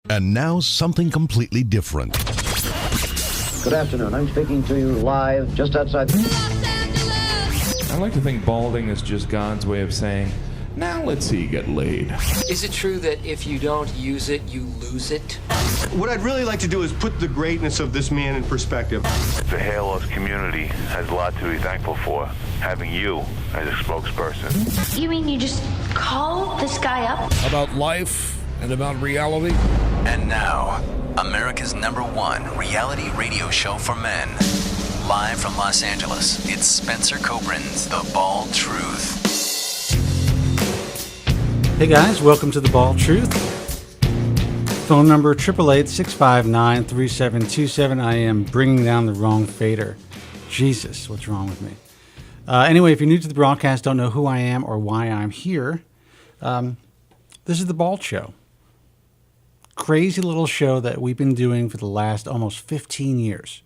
And now something completely different. Good afternoon. I'm speaking to you live just outside I like to think balding is just God's way of saying, now let's see you get laid. Is it true that if you don't use it, you lose it? What I'd really like to do is put the greatness of this man in perspective. The hair loss community has a lot to be thankful for, having you as a spokesperson. You mean you just call this guy up? About life and about reality. And now, America's #1 reality radio show for men. Live from Los Angeles, it's Spencer Kobren's The Bald Truth. Hey guys, welcome to The Bald Truth. Phone number 888-659-3727. I am bringing down the wrong fader. Jesus, what's wrong with me? Anyway, if you're new to the broadcast, don't know who I am or why I'm here, this is The Bald Show. Crazy little show that we've been doing for the last almost 15 years.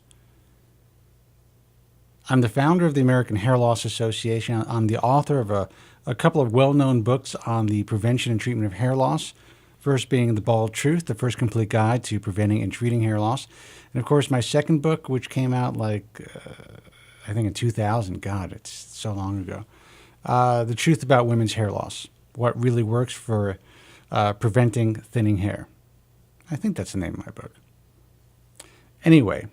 I'm the founder of the American Hair Loss Association. I'm the author of a couple of well-known books on the prevention and treatment of hair loss. First being The Bald Truth, the first complete guide to preventing and treating hair loss. And of course, my second book, which came out I think in 2000. God, it's so long ago. The Truth About Women's Hair Loss. What really works for preventing thinning hair. I think that's the name of my book. Anyway,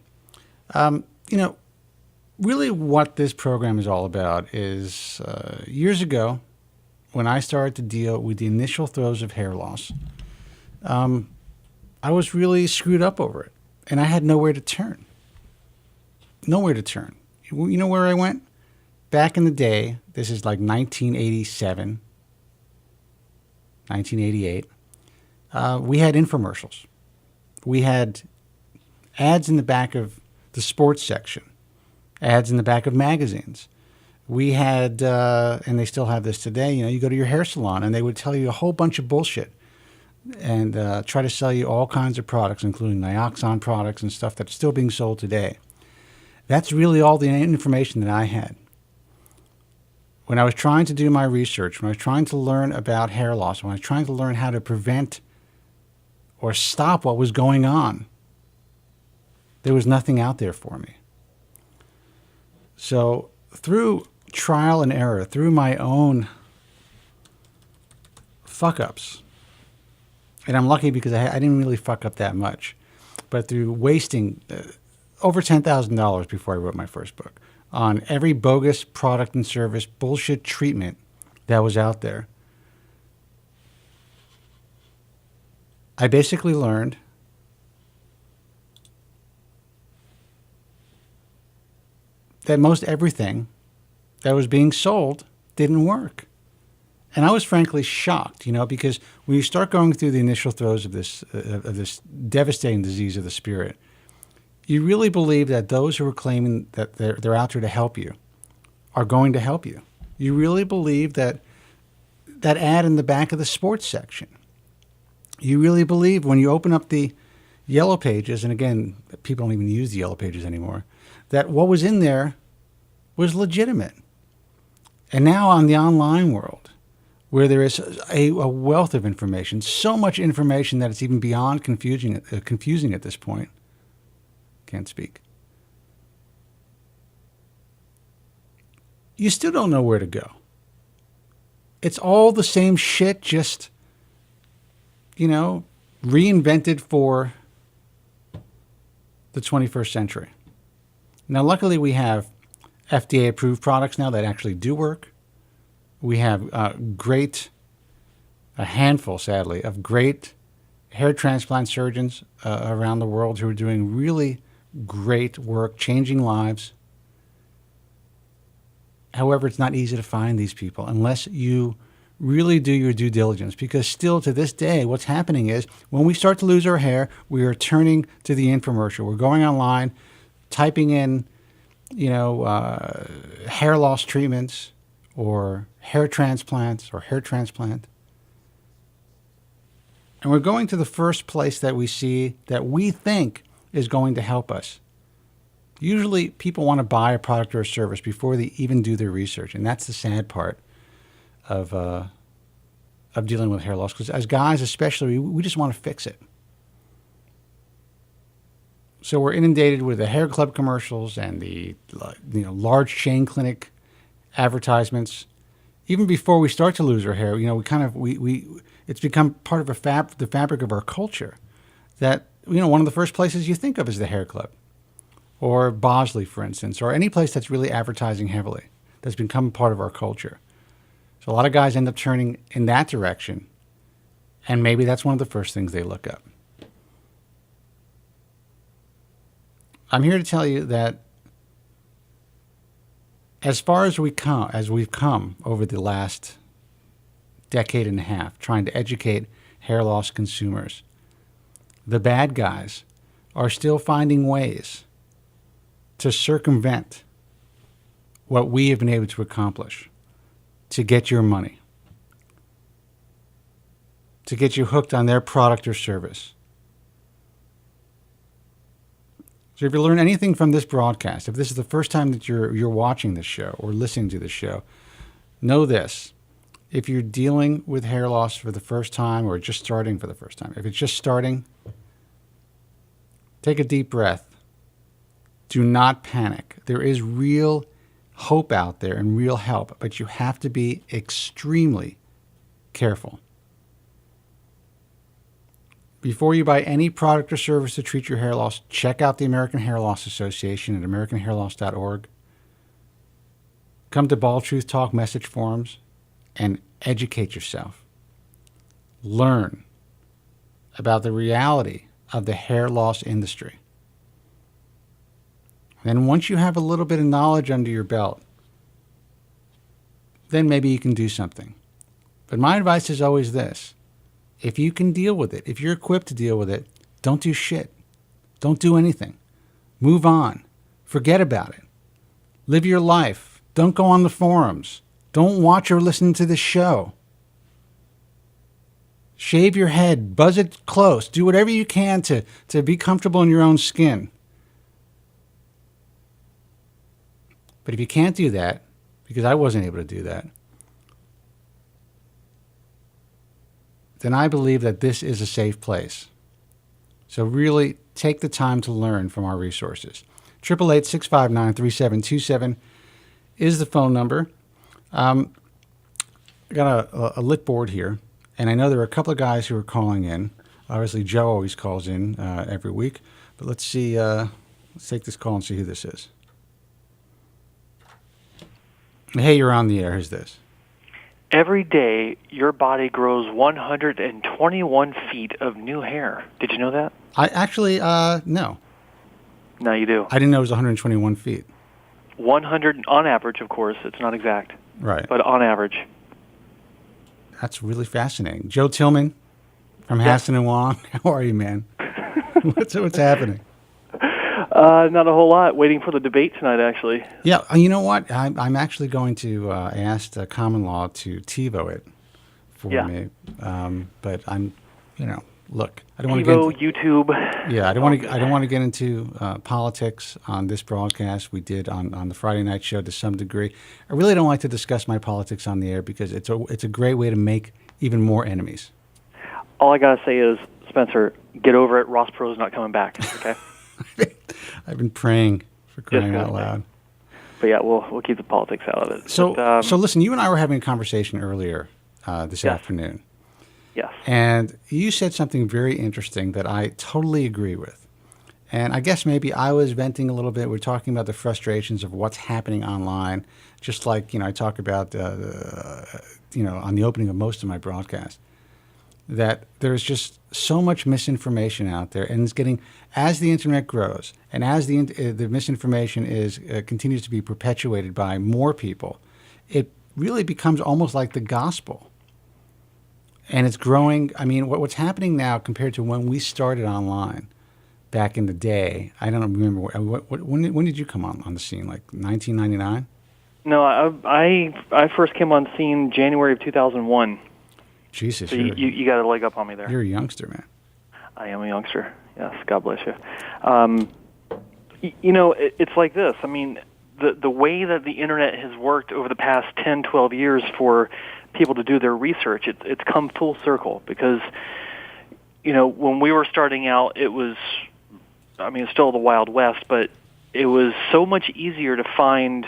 really what this program is all about is years ago, when I started to deal with the initial throes of hair loss, I was really screwed up over it, and I had nowhere to turn. Nowhere to turn. You know where I went? Back in the day, this is like 1987, 1988, we had infomercials. We had ads in the back of the sports section, ads in the back of magazines. We had, and they still have this today, you go to your hair salon and they would tell you a whole bunch of bullshit and try to sell you all kinds of products, including Nioxin products and stuff that's still being sold today. That's really all the information that I had. When I was trying to do my research, when I was trying to learn about hair loss, when I was trying to learn how to prevent or stop what was going on, there was nothing out there for me. So through trial and error, through my own fuck-ups, and I'm lucky because I didn't really fuck up that much, but through wasting over $10,000 before I wrote my first book on every bogus product and service bullshit treatment that was out there, I basically learned that most everything that was being sold didn't work. And I was frankly shocked, because when you start going through the initial throes of this devastating disease of the spirit, you really believe that those who are claiming that they're out there to help you are going to help you. You really believe that ad in the back of the sports section. You really believe when you open up the yellow pages, and again, people don't even use the yellow pages anymore, that what was in there was legitimate. And now on the online world, where there is a wealth of information, so much information that it's even beyond confusing at this point. Can't speak. You still don't know where to go. It's all the same shit, just, reinvented for the 21st century. Now, luckily, we have FDA-approved products now that actually do work. We have a handful, sadly, of great hair transplant surgeons around the world who are doing really great work, changing lives. However, it's not easy to find these people unless you really do your due diligence, because still to this day, what's happening is when we start to lose our hair, we are turning to the infomercial. We're going online, typing in, hair loss treatments or hair transplants or hair transplant. And we're going to the first place that we see that we think is going to help us. Usually people want to buy a product or a service before they even do their research. And that's the sad part of dealing with hair loss. Because as guys especially, we just want to fix it. So we're inundated with the hair club commercials and the large chain clinic advertisements. Even before we start to lose our hair, it's become part of the fabric of our culture. That one of the first places you think of is the hair club, or Bosley, for instance, or any place that's really advertising heavily. That's become part of our culture. So a lot of guys end up turning in that direction, and maybe that's one of the first things they look up. I'm here to tell you that as far as we've come over the last decade and a half trying to educate hair loss consumers, the bad guys are still finding ways to circumvent what we have been able to accomplish to get your money, to get you hooked on their product or service. So if you learn anything from this broadcast, if this is the first time that you're watching this show or listening to this show, know this. If you're dealing with hair loss for the first time or just starting for the first time, if it's just starting, take a deep breath. Do not panic. There is real hope out there and real help, but you have to be extremely careful. Before you buy any product or service to treat your hair loss, check out the American Hair Loss Association at AmericanHairLoss.org. Come to Bald Truth Talk message forums and educate yourself. Learn about the reality of the hair loss industry. Then once you have a little bit of knowledge under your belt, then maybe you can do something. But my advice is always this. If you can deal with it, if you're equipped to deal with it, don't do shit. Don't do anything. Move on. Forget about it. Live your life. Don't go on the forums. Don't watch or listen to this show. Shave your head. Buzz it close. Do whatever you can to be comfortable in your own skin. But if you can't do that, because I wasn't able to do that, then I believe that this is a safe place. So really take the time to learn from our resources. 888-659-3727 is the phone number. I got a lit board here, and I know there are a couple of guys who are calling in. Obviously, Joe always calls in every week. But let's see. Let's take this call and see who this is. Hey, you're on the air. Who's this? Every day, your body grows 121 feet of new hair. Did you know that? I actually, no. No, you do. I didn't know it was 121 feet. 100 on average, of course. It's not exact. Right. But on average. That's really fascinating. Joe Tillman from Hasson and Wong. How are you, man? What's happening? Not a whole lot. Waiting for the debate tonight, actually. Yeah, you know what? I'm actually going to ask the common law to TiVo it for me. But I'm, look, I don't want to get into, YouTube. Yeah, I don't want to get into politics on this broadcast. We did on the Friday night show to some degree. I really don't like to discuss my politics on the air because it's a great way to make even more enemies. All I gotta say is, Spencer, get over it. Ross Perot's not coming back. Okay. I've been praying for crying out loud. But yeah, we'll keep the politics out of it. So, but, so listen, you and I were having a conversation earlier this afternoon. Yes. And you said something very interesting that I totally agree with. And I guess maybe I was venting a little bit. We're talking about the frustrations of what's happening online, just like, I talk about, on the opening of most of my broadcasts, that there's just so much misinformation out there, and it's getting, as the internet grows, and as the misinformation continues to be perpetuated by more people, it really becomes almost like the gospel. And it's growing. I mean, what's happening now compared to when we started online back in the day, I don't remember, when did you come on the scene, like 1999? No, I first came on the scene January of 2001. Jesus, so you got a leg up on me there. You're a youngster, man. I am a youngster. Yes, God bless you. It's like this. I mean, the way that the internet has worked over the past 10, 12 years for people to do their research, it's come full circle because, when we were starting out, it was I mean, it's still the Wild West, but it was so much easier to find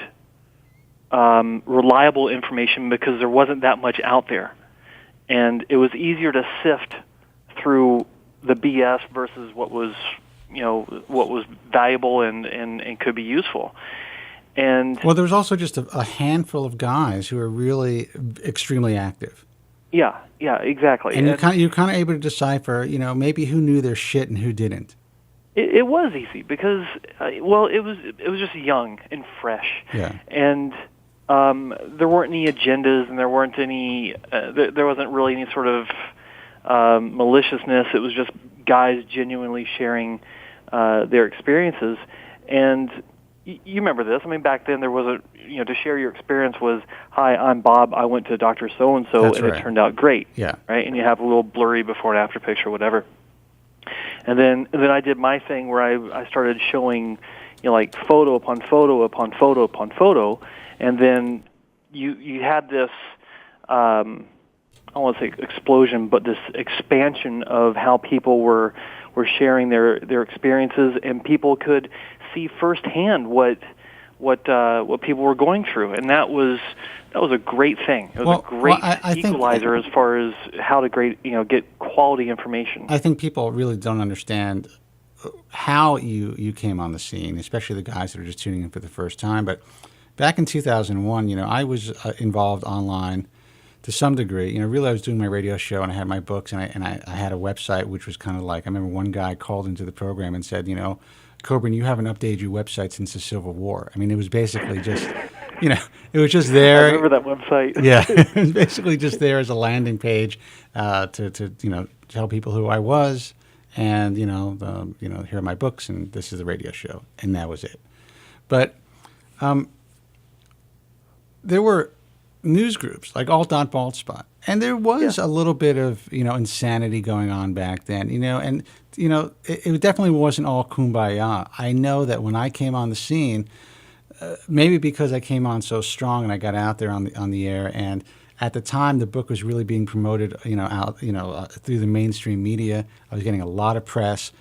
reliable information because there wasn't that much out there. And it was easier to sift through the BS versus what was, what was valuable and could be useful. And well, there was also just a handful of guys who were really extremely active. Yeah, exactly. And you're kind of able to decipher, maybe who knew their shit and who didn't. It was easy because, it was just young and fresh. Yeah. And there weren't any agendas, and there weren't any. There wasn't really any sort of maliciousness. It was just guys genuinely sharing their experiences. And you remember this? I mean, back then there wasn't. To share your experience was, "Hi, I'm Bob. I went to Dr. So and so, and it turned out great." Yeah. Right. And you have a little blurry before and after picture, whatever. And then I did my thing where I started showing, like photo upon photo upon photo upon photo, and then you had this, I don't want to say explosion, but this expansion of how people were sharing their experiences, and people could see firsthand what people were going through, and that was a great thing. It was a great equalizer as far as how to get quality information. I think people really don't understand how you came on the scene, especially the guys that are just tuning in for the first time. But back in 2001, I was involved online to some degree. Really I was doing my radio show, and I had my books, and I had a website which was kind of like, I remember one guy called into the program and said, Kobren, you haven't updated your website since the Civil War. I mean, it was basically just, it was just there. I remember that website. Yeah, it was basically just there as a landing page to tell people who I was, and here are my books, and this is the radio show, and that was it. But there were news groups like Alt.Baldspot, and there was a little bit of insanity going on back then, and it definitely wasn't all kumbaya. I know that when I came on the scene, maybe because I came on so strong and I got out there on the air, and at the time the book was really being promoted out through the mainstream media. I was getting a lot of press.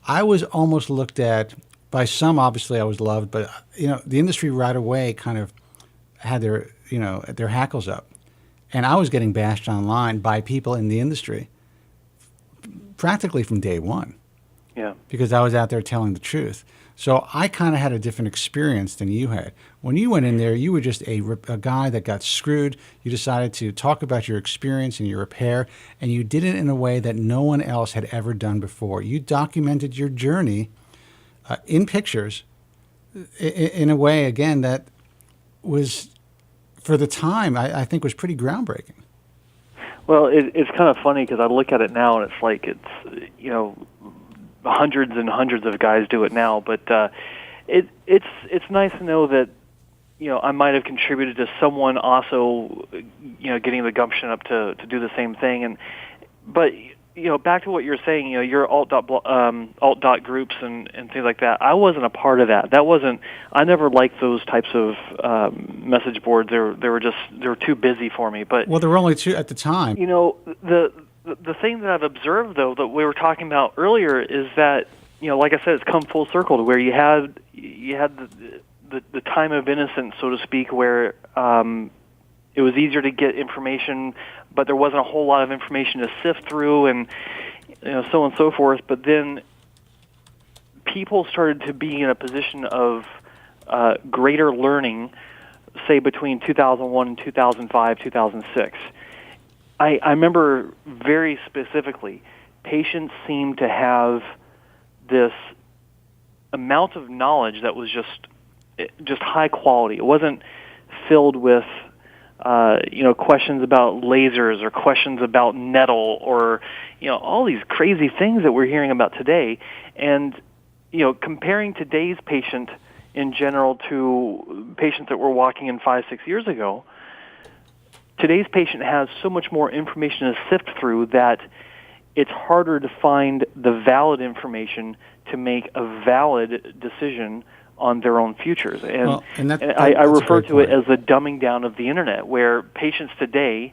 I was almost looked at by some. Obviously I was loved, but the industry right away kind of had their hackles up, and I was getting bashed online by people in the industry practically from day one. Yeah. Because I was out there telling the truth. So I kind of had a different experience than you had. When you went in there, you were just a guy that got screwed. You decided to talk about your experience and your repair, and you did it in a way that no one else had ever done before. You documented your journey in pictures in a way, again, that was, for the time, I think was pretty groundbreaking. Well, it's kind of funny because I look at it now, and it's like hundreds and hundreds of guys do it now. But it's nice to know that I might have contributed to someone also getting the gumption up to do the same thing. But back to what you're saying, your alt dot groups and things like that. I wasn't a part of that. I never liked those types of message boards. They were too busy for me. But well, there were only two at the time. The thing that I've observed, though, that we were talking about earlier, is that like I said, it's come full circle to where you had the time of innocence, so to speak, where it was easier to get information, but there wasn't a whole lot of information to sift through, and so on and so forth. But then people started to be in a position of greater learning, say between 2001 and 2005, 2006. I remember very specifically, patients seemed to have this amount of knowledge that was just high quality. It wasn't filled with questions about lasers or questions about nettle or all these crazy things that we're hearing about today. And comparing today's patient in general to patients that were walking in 5-6 years ago, today's patient has so much more information to sift through that it's harder to find the valid information to make a valid decision on their own futures. And I refer to it as the dumbing down of the internet, where patients today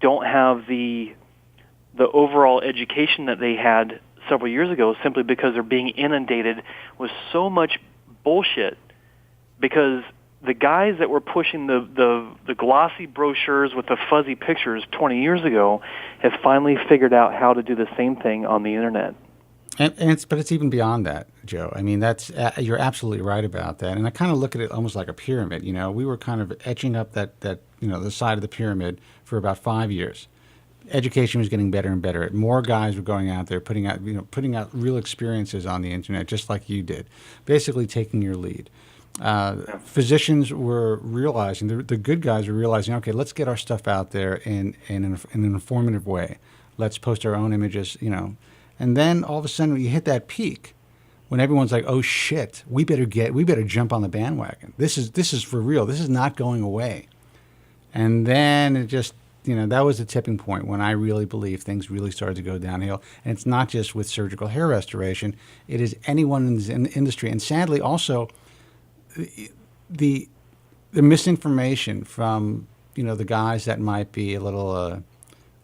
don't have the overall education that they had several years ago, simply because they're being inundated with so much bullshit. Because the guys that were pushing the glossy brochures with the fuzzy pictures 20 years ago have finally figured out how to do the same thing on the internet. But it's even beyond that, Joe. I mean, you're absolutely right about that. And I kind of look at it almost like a pyramid. You know, we were kind of etching up that the side of the pyramid for about 5 years. Education was getting better and better. More guys were going out there putting out real experiences on the internet, just like you did, basically taking your lead. Physicians were realizing, the good guys were realizing, okay, let's get our stuff out there in an informative way. Let's post our own images, And then all of a sudden you hit that peak when everyone's like, oh shit, we better jump on the bandwagon. This is for real. This is not going away. And then it just, that was the tipping point when I really believe things really started to go downhill. And it's not just with surgical hair restoration. It is anyone in this industry. And sadly also, the misinformation from the guys that might be a little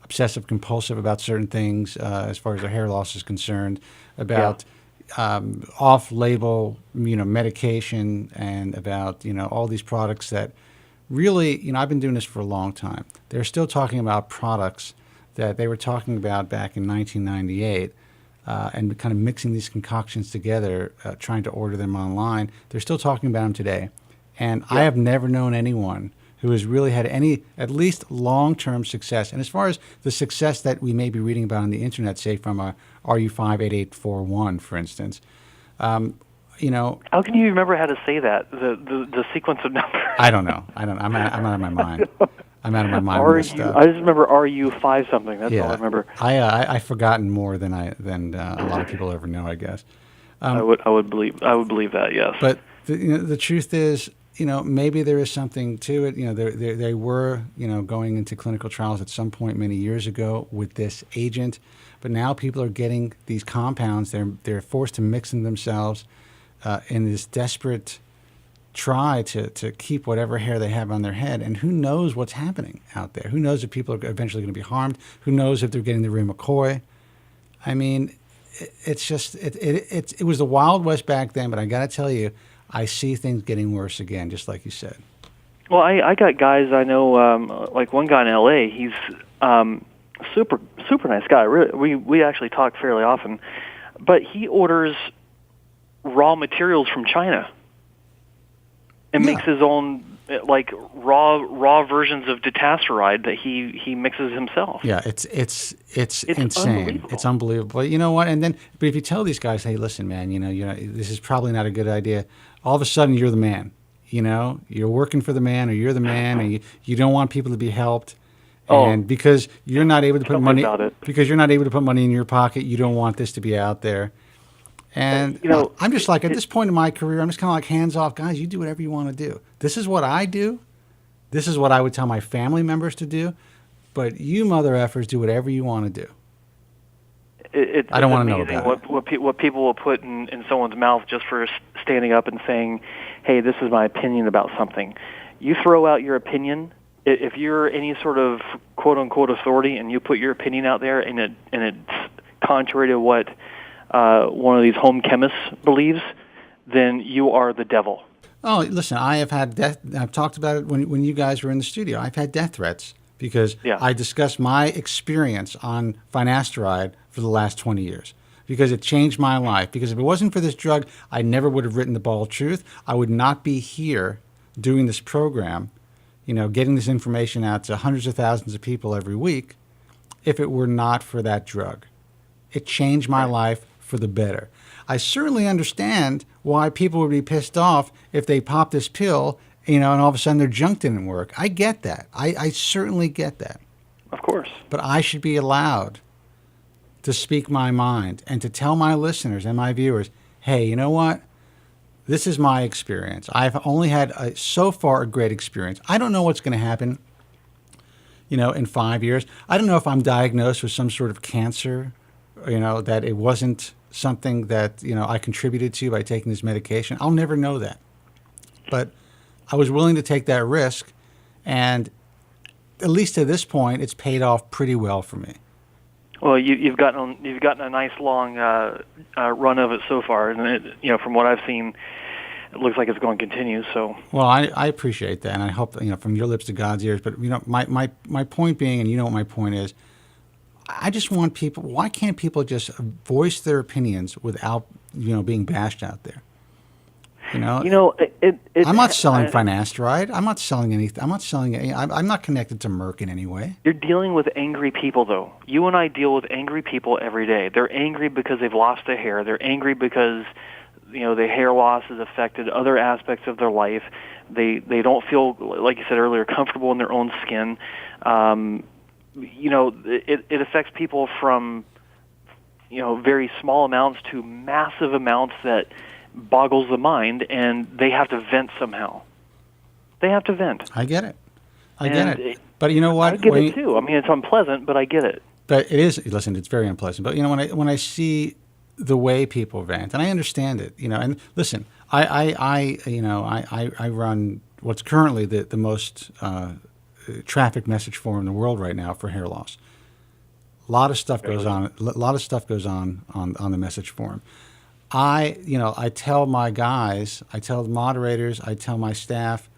obsessive compulsive about certain things as far as their hair loss is concerned, about off-label medication, and about all these products that really I've been doing this for a long time. They're still talking about products that they were talking about back in 1998. And kind of mixing these concoctions together, trying to order them online. They're still talking about them today. And I have never known anyone who has really had any, at least long-term success. And as far as the success that we may be reading about on the internet, say from a RU58841, for instance, How can you remember how to say that? The sequence of numbers? I don't know. I'm out of my mind. I'm out of my mind with this stuff. I just remember RU5 something. That's all I remember. I've forgotten more than a lot of people ever know, I guess. I would believe that, yes. But the truth is, maybe there is something to it. They were going into clinical trials at some point many years ago with this agent, but now people are getting these compounds. They're forced to mix them themselves in this desperate try to keep whatever hair they have on their head. And who knows what's happening out there? Who knows if people are eventually going to be harmed? Who knows if they're getting the Ramacoy? I mean, it's just, it was the Wild West back then, but I got to tell you, I see things getting worse again, just like you said. Well, I got guys I know, like one guy in L.A., he's super nice guy. Really, we actually talk fairly often, but he orders raw materials from China and makes his own raw versions of ditasteride that he mixes himself. Yeah, it's insane. It's unbelievable. But you know what? But if you tell these guys, hey, listen, man, this is probably not a good idea. All of a sudden, you're the man. You're working for the man, or you're the man, and you don't want people to be helped. And because you're not able to put money in your pocket, you don't want this to be out there. And I'm just like, at this point in my career, I'm just kind of like, hands off, guys. You do whatever you want to do. This is what I do. This is what I would tell my family members to do. But you mother effers do whatever you want to do. I don't want to know about it. What people will put in someone's mouth just for standing up and saying, hey, this is my opinion about something. You throw out your opinion. If you're any sort of quote-unquote authority and you put your opinion out there and it's contrary to what one of these home chemists believes, then you are the devil. Oh, listen, I have had death. I've talked about it when you guys were in the studio. I've had death threats because I discussed my experience on finasteride for the last 20 years because it changed my life. Because if it wasn't for this drug, I never would have written The Bald Truth. I would not be here doing this program, getting this information out to hundreds of thousands of people every week if it were not for that drug. It changed my life for the better. I certainly understand why people would be pissed off if they pop this pill, and all of a sudden their junk didn't work. I get that. I certainly get that. Of course. But I should be allowed to speak my mind and to tell my listeners and my viewers, hey, you know what? This is my experience. I've only had, so far, a great experience. I don't know what's going to happen, in 5 years. I don't know if I'm diagnosed with some sort of cancer, that it wasn't something that, I contributed to by taking this medication. I'll never know that. But I was willing to take that risk, and at least to this point, it's paid off pretty well for me. Well, you've gotten a nice long run of it so far, and from what I've seen, it looks like it's going to continue. So, well, I appreciate that, and I hope from your lips to God's ears. But my point being, and you know what my point is, I just want people. Why can't people just voice their opinions without being bashed out there? I'm not selling finasteride. I'm not selling anything. I'm not connected to Merck in any way. You're dealing with angry people, though. You and I deal with angry people every day. They're angry because they've lost their hair. They're angry because their hair loss has affected other aspects of their life. They don't feel, like you said earlier, comfortable in their own skin. It affects people from very small amounts to massive amounts that boggles the mind, and they have to vent somehow. They have to vent. I get it. But you know what? I get it too. I mean, it's unpleasant, but I get it. But it is. Listen, it's very unpleasant. But when I see the way people vent, and I understand it, and listen, I run what's currently the most traffic message forum in the world right now for hair loss. A lot of stuff goes on. On the message forum. I tell my guys, I tell the moderators, I tell my staff,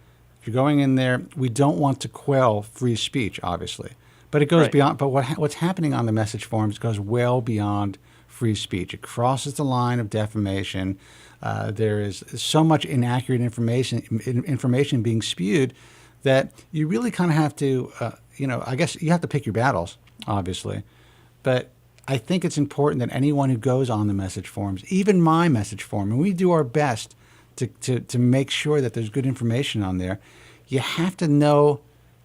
if you're going in there, we don't want to quell free speech, obviously. But it goes beyond. But what's happening on the message forums goes well beyond free speech. It crosses the line of defamation. There is so much inaccurate information being spewed that you really kind of have to, I guess you have to pick your battles, obviously. But I think it's important that anyone who goes on the message forums, even my message forum, and we do our best to make sure that there's good information on there, you have to know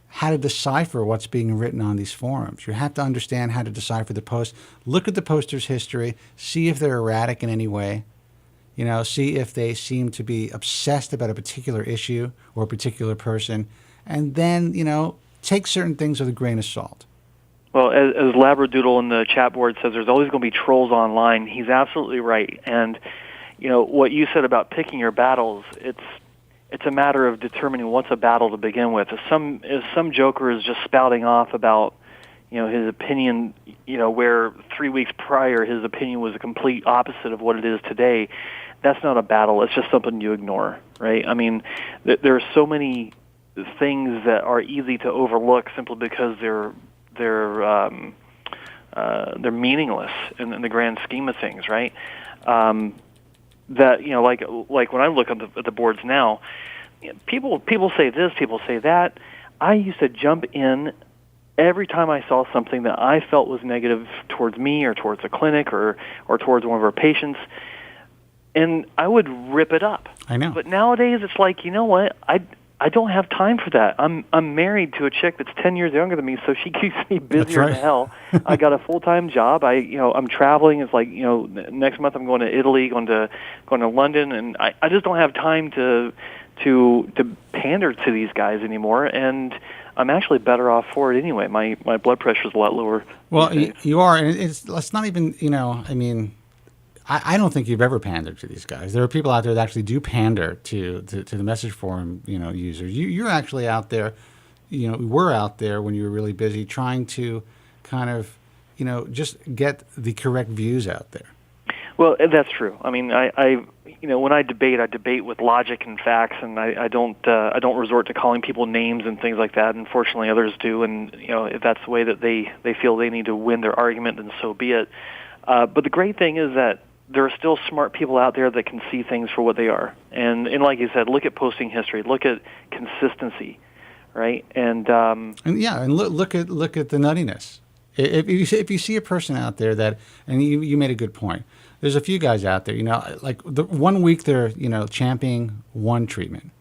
how to decipher what's being written on these forums. You have to understand how to decipher the post. Look at the poster's history. See if they're erratic in any way. See if they seem to be obsessed about a particular issue or a particular person. And then, take certain things with a grain of salt. Well, as Labradoodle in the chat board says, there's always going to be trolls online. He's absolutely right. And, what you said about picking your battles, it's a matter of determining what's a battle to begin with. If some joker is just spouting off about, his opinion, where 3 weeks prior his opinion was a complete opposite of what it is today, that's not a battle. It's just something you ignore, right? I mean, there are so many things that are easy to overlook simply because they're meaningless in the grand scheme of things, right? That like when I look at the boards now, people say this, people say that. I used to jump in every time I saw something that I felt was negative towards me or towards the clinic or towards one of our patients, and I would rip it up. I know. But nowadays it's like, you know what? I don't have time for that. I'm married to a chick that's 10 years younger than me, so she keeps me busier than hell. I got a full-time job. I'm traveling. It's like, next month I'm going to Italy, going to London, and I just don't have time to pander to these guys anymore. And I'm actually better off for it anyway. My blood pressure is a lot lower. Well, you are, and it's not even, I don't think you've ever pandered to these guys. There are people out there that actually do pander to the message forum, users. You're actually out there, we're out there when you were really busy trying to kind of, just get the correct views out there. Well, that's true. I mean, I when I debate with logic and facts, and I don't resort to calling people names and things like that. Unfortunately, others do, and if that's the way that they feel they need to win their argument, then so be it. But the great thing is that there are still smart people out there that can see things for what they are. And like you said, look at posting history, look at consistency, right? And look at the nuttiness. If you see a person out there that, and you made a good point, there's a few guys out there, like the 1 week they're, championing one treatment.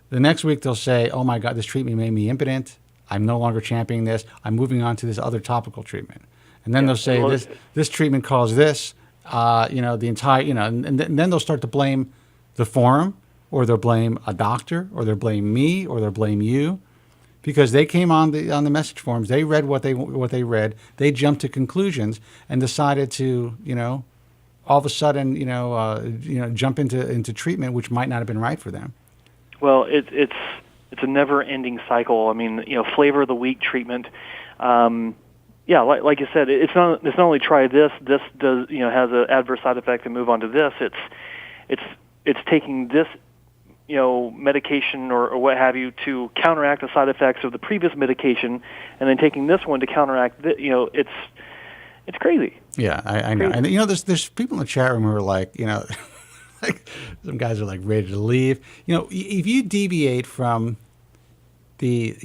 The next week they'll say, oh my God, this treatment made me impotent. I'm no longer championing this. I'm moving on to this other topical treatment. And then they'll say this treatment caused this. The entire, and then they'll start to blame the forum, or they'll blame a doctor, or they'll blame me, or they'll blame you, because they came on the message forums, they read what they read, they jumped to conclusions and decided to, all of a sudden, jump into treatment which might not have been right for them. Well, it's a never-ending cycle. I mean, flavor of the week treatment. yeah, like you said, it's not only try this. This does has an adverse side effect and move on to this. It's taking this medication or what have you to counteract the side effects of the previous medication, and then taking this one to counteract it's crazy. Yeah, I know. And there's people in the chat room who are like, like some guys are like ready to leave. If you deviate from the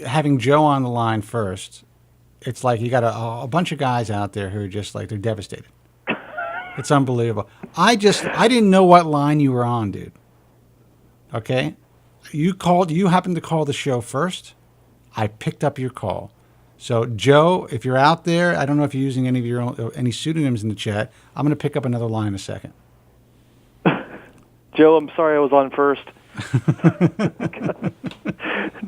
having Joe on the line first, it's like you got a bunch of guys out there who are just like they're devastated. It's unbelievable. I didn't know what line you were on, dude. Okay? You happened to call the show first. I picked up your call. So, Joe, if you're out there, I don't know if you're using any pseudonyms in the chat. I'm going to pick up another line in a second. Joe, I'm sorry I was on first.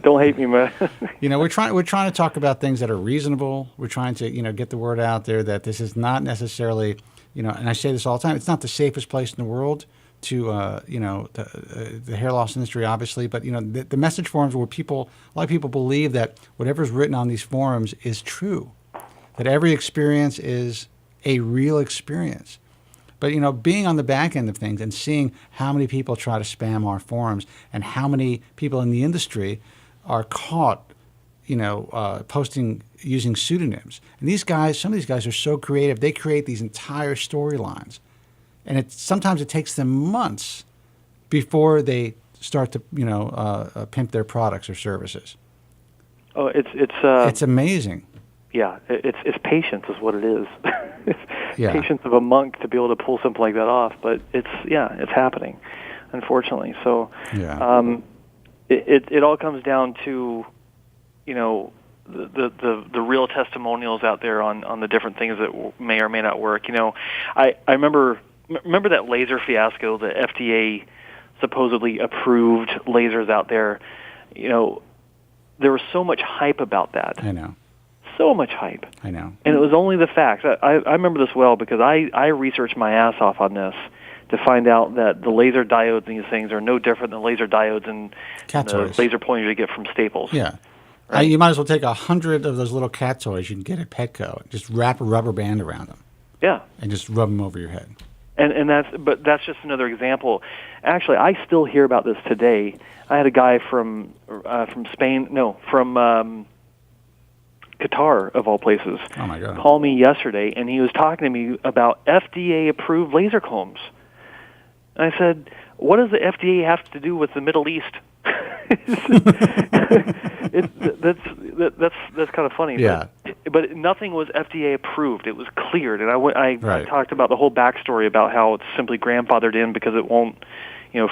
Don't hate me, man. We're trying to talk about things that are reasonable. We're trying to, get the word out there that this is not necessarily, and I say this all the time, it's not the safest place in the world to, the hair loss industry, obviously, but, the message forums where a lot of people believe that whatever's written on these forums is true, that every experience is a real experience. But, being on the back end of things and seeing how many people try to spam our forums and how many people in the industry are caught, posting using pseudonyms. And some of these guys are so creative. They create these entire storylines. And sometimes it takes them months before they start to, pimp their products or services. Oh, it's amazing. Yeah, it's patience is what it is. Yeah. Patience of a monk to be able to pull something like that off. But it's happening, unfortunately. So yeah. It all comes down to, the real testimonials out there on the different things that may or may not work. I remember that laser fiasco. The FDA supposedly approved lasers out there. There was so much hype about that. I know. So much hype. I know. And it was only the facts. I remember this well because I researched my ass off on this to find out that the laser diodes in these things are no different than laser diodes in the laser pointers you get from Staples. Yeah. Right? You might as well take 100 of those little cat toys you can get at Petco. Just wrap a rubber band around them. Yeah. And just rub them over your head. And that's just another example. Actually, I still hear about this today. I had a guy from Qatar, of all places, oh my God, call me yesterday, and he was talking to me about FDA-approved laser combs. And I said, what does the FDA have to do with the Middle East? That's kind of funny. Yeah. But nothing was FDA approved. It was cleared, and I talked about the whole backstory about how it's simply grandfathered in because it won't,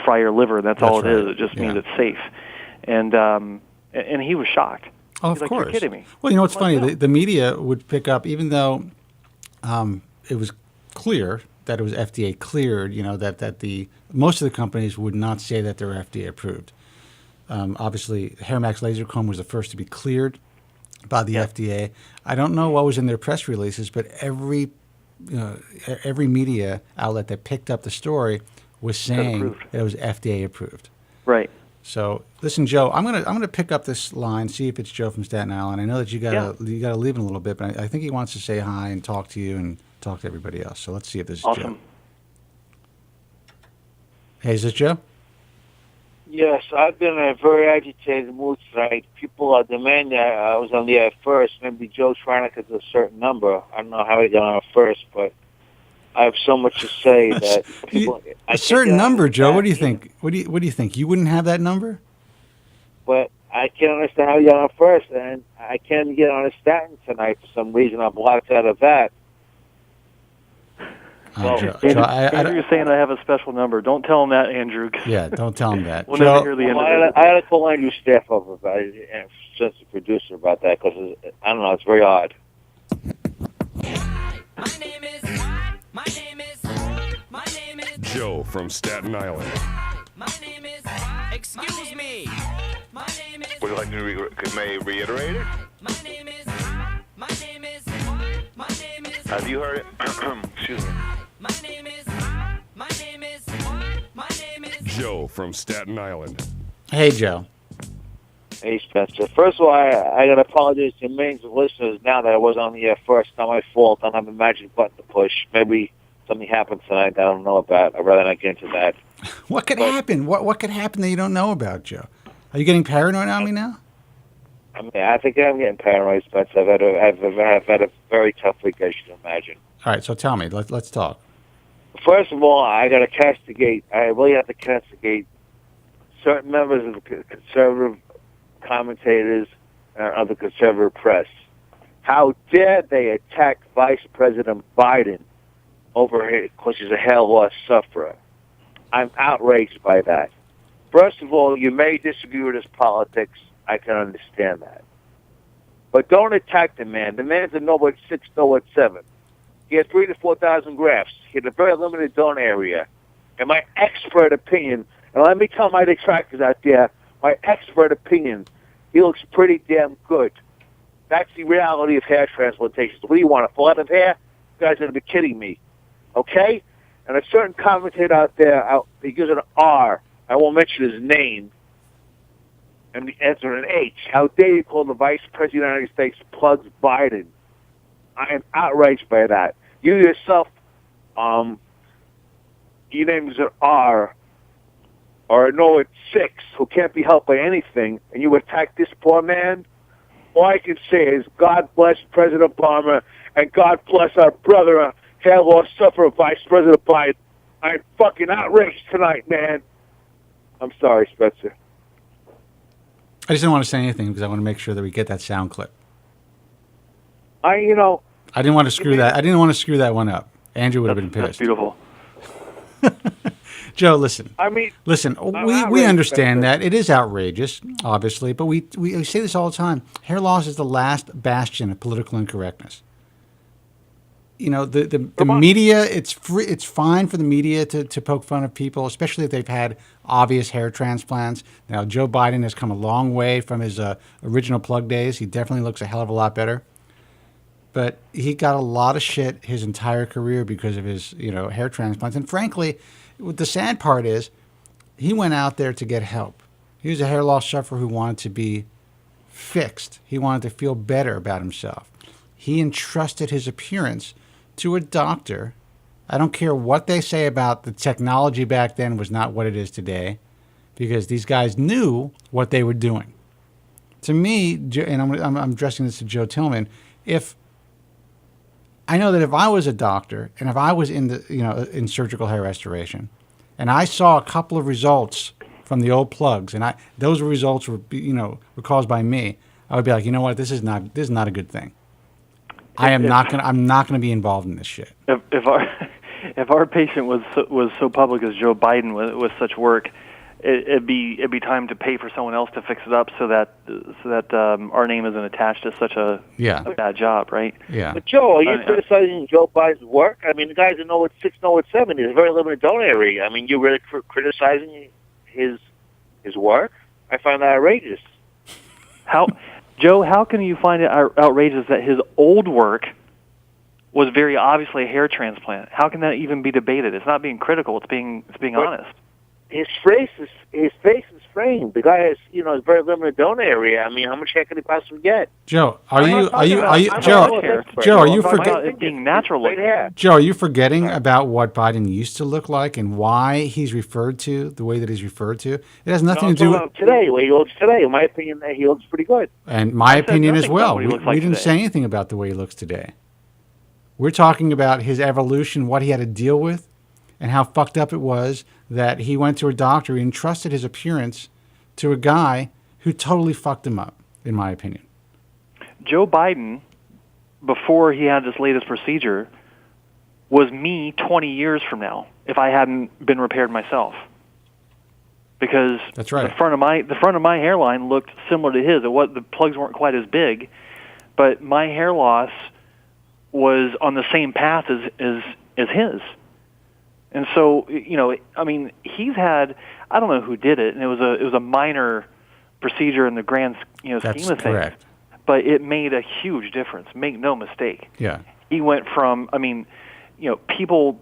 fry your liver. That's all it is. It just means it's safe. And he was shocked. Oh, He's of course. You're kidding me. Well, what's funny? The media would pick up, even though it was clear that it was FDA cleared. That most of the companies would not say that they were FDA approved. Obviously, HairMax Laser Comb was the first to be cleared by the FDA. I don't know what was in their press releases, but every media outlet that picked up the story was saying that it was FDA approved. Right. So listen, Joe, I'm gonna pick up this line, see if it's Joe from Staten Island. I know that you gotta leave in a little bit, but I think he wants to say hi and talk to you and talk to everybody else. So let's see if this is Joe. Hey, is this Joe? Yes, I've been in a very agitated mood tonight. People are demanding I was on the air first. Maybe Joe's trying to get to a certain number. I don't know how he got on first, but I have so much to say that people. A certain number, Joe. What do you think? What do you think? You wouldn't have that number? But I can't understand how you got on first, and I can't get on a statin tonight for some reason. I'm blocked out of that. Andrew's saying I have a special number. Don't tell him that, Andrew. Yeah, don't tell him that. We'll never hear the end of it. I had to call Andrew's staff over about it, and since the producer about that, because I don't know, it's very odd. My name is Joe from Staten Island. Excuse me. Would you like to may reiterate it? Have you heard it? Excuse me. Joe from Staten Island. Hey, Joe. Hey, Spencer. First of all, I got to apologize to millions of listeners now that I was on the air first. Not my fault. I don't have a magic button to push. Maybe something happened tonight that I don't know about. I'd rather not get into that. What could happen? What could happen that you don't know about, Joe? Are you getting paranoid on me now? I mean, I think I'm getting paranoid, Spencer. I've had a very tough week, as you can imagine. All right, so tell me. Let's talk. First of all, I got to castigate. I really have to castigate certain members of the conservative commentators and other conservative press. How dare they attack Vice President Biden over here because he's a hair loss sufferer? I'm outraged by that. First of all, you may disagree with his politics. I can understand that. But don't attack the man. The man's a 0.6, 0.7. He had 3,000 to 4,000 grafts. He had a very limited donor area. In my expert opinion, and let me tell my detractors out there, my expert opinion, he looks pretty damn good. That's the reality of hair transplantations. What do you want, a fillet of hair? You guys are going to be kidding me. Okay? And a certain commentator out there, he gives an R. I won't mention his name. And the answer an H. How dare you call the Vice President of the United States plugs Biden? I am outraged by that. You yourself, your name is an R, or no, it's 6, who can't be helped by anything, and you attack this poor man? All I can say is, God bless President Obama, and God bless our brother, hair loss sufferer, Vice President Biden. I'm fucking outraged tonight, man. I'm sorry, Spencer. I just didn't want to say anything because I want to make sure that we get that sound clip. I didn't want to screw that. I didn't want to screw that one up. Andrew would have been pissed. That's beautiful. Joe, listen. Listen. I'm We understand that it is outrageous, obviously, but we say this all the time. Hair loss is the last bastion of political incorrectness. You know, the media. It's free. It's fine for the media to poke fun of people, especially if they've had obvious hair transplants. Now, Joe Biden has come a long way from his original plug days. He definitely looks a hell of a lot better. But he got a lot of shit his entire career because of his, hair transplants. And frankly, the sad part is he went out there to get help. He was a hair loss sufferer who wanted to be fixed. He wanted to feel better about himself. He entrusted his appearance to a doctor. I don't care what they say about the technology back then was not what it is today, because these guys knew what they were doing. To me, and I'm addressing this to Joe Tillman, I know that if I was a doctor and if I was in surgical hair restoration, and I saw a couple of results from the old plugs, and those results were caused by me, I would be like, you know what, this is not a good thing. I'm not gonna be involved in this shit. If our patient was so public as Joe Biden with such work, it'd be time to pay for someone else to fix it up so that our name isn't attached to such a bad job, right? Yeah. But Joe, are you criticizing Joe Biden's work? I mean, the guy's a 0.6, 0.7. He's a very limited donor area. I mean, you're really criticizing his work? I find that outrageous. Joe, how can you find it outrageous that his old work was very obviously a hair transplant? How can that even be debated? It's not being critical. It's being honest. His face is framed. The guy has, a very limited donor area. I mean, how much hair can he possibly get? Joe, are you being natural looking? Joe, are you forgetting about what Biden used to look like and why he's referred to the way that he's referred to? It has nothing to do with today. The way he looks today, in my opinion, he looks pretty good. And my opinion as well. We didn't say anything about the way he looks today. We're talking about his evolution, what he had to deal with, and how fucked up it was that he went to a doctor and entrusted his appearance to a guy who totally fucked him up, in my opinion. Joe Biden, before he had this latest procedure, was me 20 years from now if I hadn't been repaired myself. Because that's right. The front of my hairline looked similar to his. The plugs weren't quite as big, but my hair loss was on the same path as his. And so, I mean, he's had, I don't know who did it, and it was a minor procedure in the grand scheme of things. That's correct. But it made a huge difference. Make no mistake. Yeah. He went from, people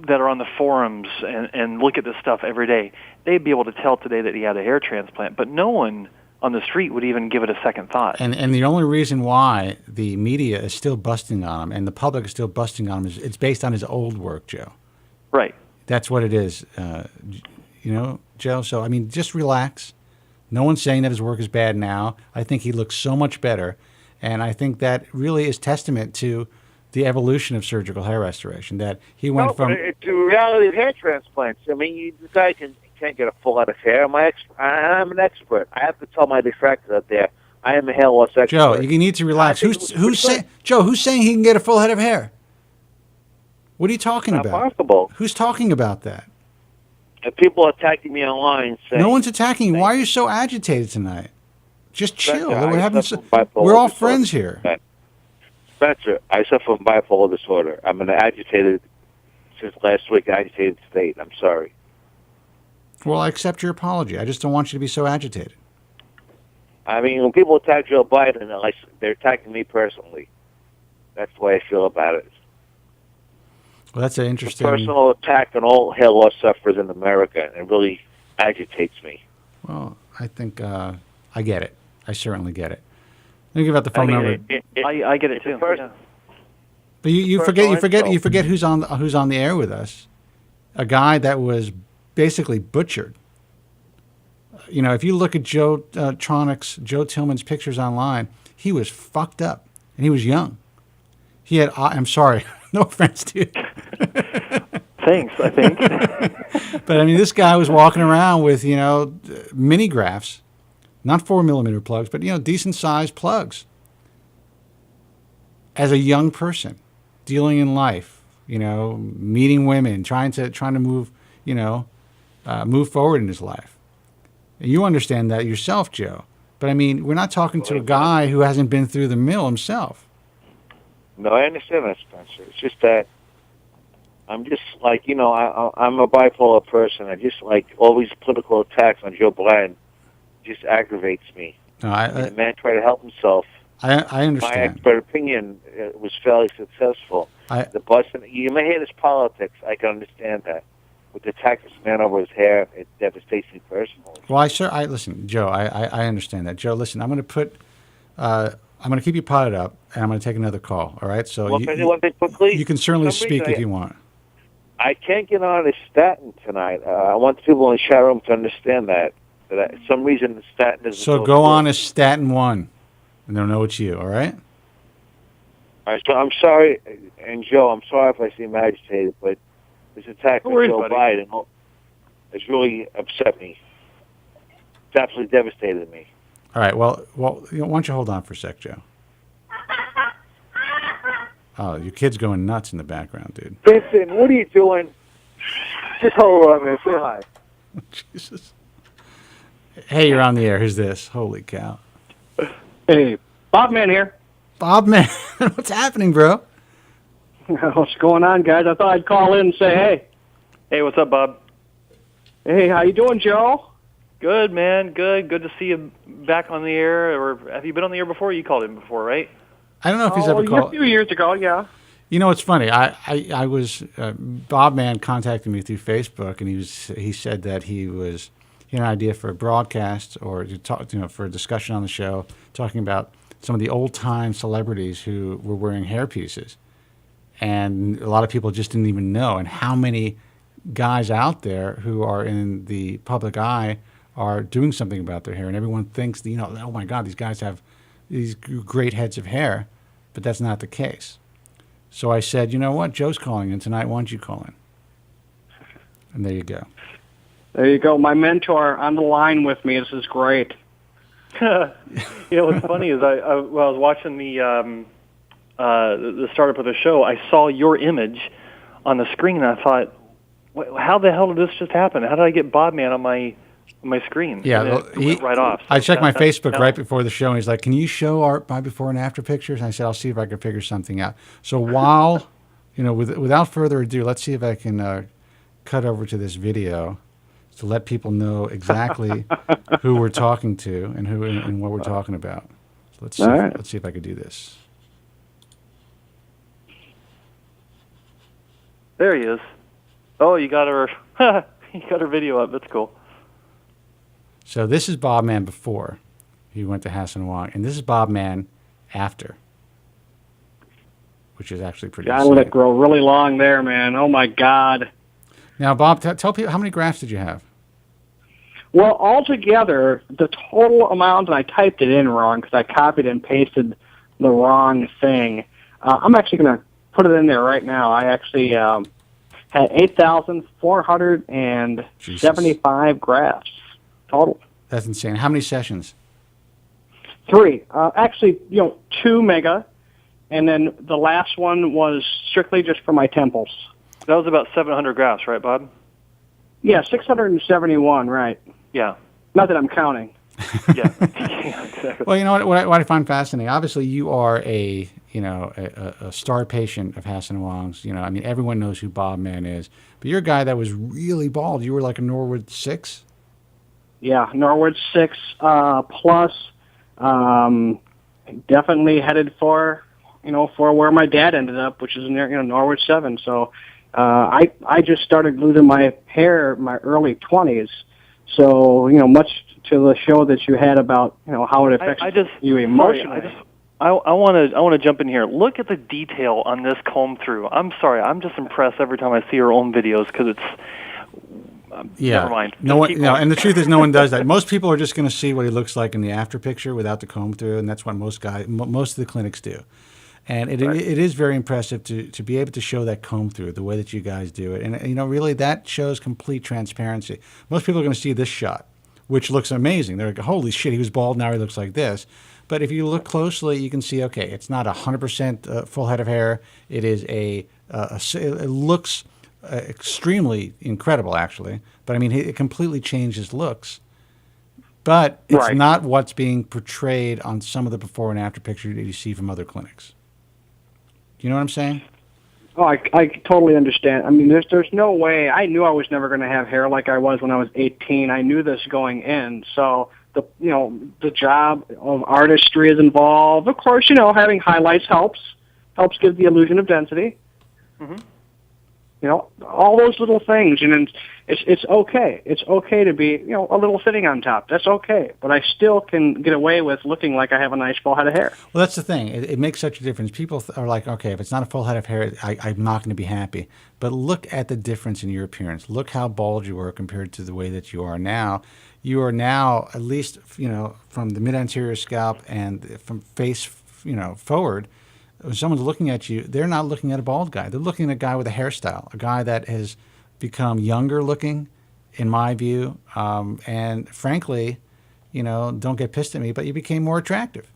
that are on the forums and look at this stuff every day, they'd be able to tell today that he had a hair transplant, but no one on the street would even give it a second thought. And the only reason why the media is still busting on him and the public is still busting on him is it's based on his old work, Joe. Right. That's what it is, Joe. So, I mean, just relax. No one's saying that his work is bad now. I think he looks so much better. And I think that really is testament to the evolution of surgical hair restoration, that he went from... It's the reality of hair transplants. I mean, the guy can't get a full head of hair. I'm an expert. I have to tell my detractors out there, I am a hair loss expert. Joe, you need to relax. Who's saying he can get a full head of hair? What are you talking about? Not possible. Who's talking about that? And people are attacking me online saying... No one's attacking you. Why are you so agitated tonight? Just chill. Spencer, we're all friends here. Spencer, I suffer from bipolar disorder. I'm an agitated, since last week, agitated state. I'm sorry. Well, I accept your apology. I just don't want you to be so agitated. I mean, when people attack Joe Biden, they're attacking me personally. That's the way I feel about it. Well, that's an interesting... It's a personal attack on all hair loss sufferers in America, and it really agitates me. Well, I think I get it. I certainly get it. Let me give out the phone number. I get it too. Yeah. But you forget who's on the air with us. A guy that was basically butchered. If you look at Joe Tillman's pictures online, he was fucked up, and he was young. He had. I'm sorry, no offense to you. Thanks, I think. But I mean, this guy was walking around with mini grafts, not 4mm plugs, but decent sized plugs. As a young person, dealing in life, meeting women, trying to move, move forward in his life. And you understand that yourself, Joe. But I mean, we're not talking to a guy who hasn't been through the mill himself. No, I understand that, Spencer. It's just that I'm just like, I'm a bipolar person. I just like all these political attacks on Joe Biden just aggravates me. No, the man tried to help himself. I understand. My expert opinion was fairly successful. The Boston, you may hear this politics. I can understand that. With the attack this man over his hair, it devastates me personally. Well, listen, Joe. I understand that, Joe. Listen, I'm going to keep you potted up, and I'm going to take another call. All right. So one thing quickly. You can certainly speak if you want. I can't get on a statin tonight. I want the people in the chat room to understand that. For some reason, the statin is... So go on a statin 1, and they'll know it's you, all right? All right, so I'm sorry, and Joe, I'm sorry if I seem agitated, but this attack on Joe Biden has really upset me. It's absolutely devastated me. All right, well, why don't you hold on for a sec, Joe? Oh, your kid's going nuts in the background, dude. Vincent, what are you doing? Just hold on, man. Say hi. Jesus. Hey, you're on the air. Who's this? Holy cow. Hey, Bob Man here. Bob Man. What's happening, bro? What's going on, guys? I thought I'd call in and say hey. Hey, what's up, Bob? Hey, how you doing, Joe? Good, man. Good to see you back on the air. Or have you been on the air before? You called in before, right? I don't know if he's ever called. A few years ago, yeah. You know, it's funny. I was Bob Man contacted me through Facebook, and he said that he had an idea for a broadcast or to talk, for a discussion on the show, talking about some of the old time celebrities who were wearing hairpieces, and a lot of people just didn't even know, and how many guys out there who are in the public eye are doing something about their hair, and everyone thinks that, oh my God, these guys have these great heads of hair, but that's not the case. So I said, you know what, Joe's calling in tonight. Why don't you call in? And there you go. There you go. My mentor on the line with me. This is great. What's funny is I was watching the startup of the show. I saw your image on the screen, and I thought, how the hell did this just happen? How did I get Bob Man on my screen? Yeah, he went right off. I checked my Facebook right before the show, and he's like, "Can you show my before and after pictures?" And I said, "I'll see if I can figure something out." So while, without further ado, let's see if I can cut over to this video to let people know exactly who we're talking to and who and what we're talking about. So let's see. Let's see if I could do this. There he is. Oh, you got her. You got her video up. That's cool. So this is Bob Man before. He went to Hasson Wong. And this is Bob Mann after, which is actually pretty I let it grow really long there, man. Oh, my God. Now, Bob, tell people, how many grafts did you have? Well, altogether, the total amount, and I typed it in wrong because I copied and pasted the wrong thing. I'm actually going to put it in there right now. I actually had 8,475 grafts total. That's insane. How many sessions? 3. Actually, 2 mega, and then the last one was strictly just for my temples. That was about 700 grafts, right, Bob? Yeah, 671, right. Yeah. Not that I'm counting. Yeah. Yeah, exactly. Well, you know what I find fascinating. Obviously, you are a star patient of Hasson Wong's. I mean, everyone knows who Bob Mann is. But you're a guy that was really bald. You were like a Norwood 6. Yeah, Norwood 6 plus. Definitely headed for where my dad ended up, which is near Norwood 7. So I just started losing my hair in my early 20s. So much to the show that you had about how it affects you emotionally. I want to jump in here. Look at the detail on this comb through. I'm sorry, I'm just impressed every time I see your own videos because it's. Never mind. No one, and the truth is, no one does that. Most people are just going to see what he looks like in the after picture without the comb through, and that's what most of the clinics do. And it is very impressive to be able to show that comb through the way that you guys do it. And really that shows complete transparency. Most people are going to see this shot, which looks amazing. They're like, holy shit, he was bald, now he looks like this. But if you look closely, you can see, okay, it's not 100% full head of hair. It is it looks extremely incredible, actually. But I mean, it completely changed his looks. But it's not what's being portrayed on some of the before and after pictures that you see from other clinics. Do you know what I'm saying? Oh, I totally understand. I mean, there's no way. I knew I was never going to have hair like I was when I was 18. I knew this going in. So the job of artistry is involved. Of course, having highlights helps give the illusion of density. Mm-hmm. All those little things, and it's okay. It's okay to be, a little thinning on top. That's okay. But I still can get away with looking like I have a nice full head of hair. Well, that's the thing. It makes such a difference. People are like, okay, if it's not a full head of hair, I'm not going to be happy. But look at the difference in your appearance. Look how bald you were compared to the way that you are now. You are now, at least, from the mid-anterior scalp and from face, forward, when someone's looking at you, they're not looking at a bald guy. They're looking at a guy with a hairstyle, a guy that has become younger looking, in my view. And frankly, don't get pissed at me, but you became more attractive.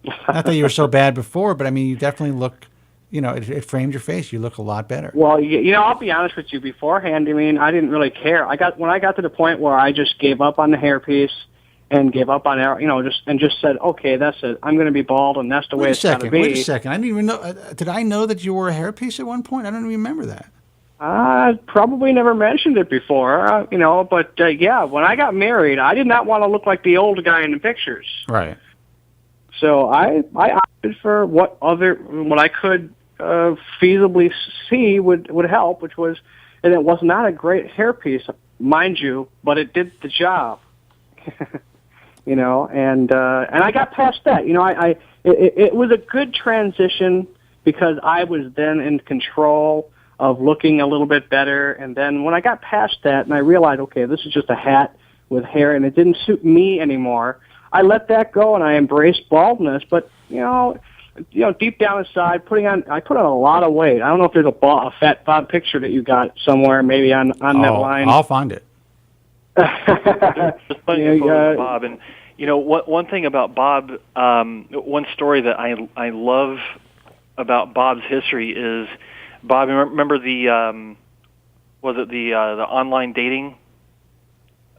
Not that you were so bad before, but I mean, you definitely look, it framed your face. You look a lot better. Well, I'll be honest with you. Beforehand, I mean, I didn't really care. When I got to the point where I just gave up on the hairpiece and gave up on just said, okay, that's it. I'm going to be bald, and that's the way it's got to be. Wait a second. I didn't even know. Did I know that you wore a hairpiece at one point? I don't even remember that. I probably never mentioned it before, But yeah, when I got married, I did not want to look like the old guy in the pictures. Right. So I opted for what I could feasibly see would help, which was, and it was not a great hairpiece, mind you, but it did the job. And I got past that. It was a good transition because I was then in control of looking a little bit better. And then when I got past that and I realized, okay, this is just a hat with hair and it didn't suit me anymore, I let that go and I embraced baldness. But, deep down inside, I put on a lot of weight. I don't know if there's a fat Bob picture that you got somewhere, maybe on that line. I'll find it. Just plenty of photos of Bob, and one thing about Bob, one story that I love about Bob's history is Bob. Remember the the online dating?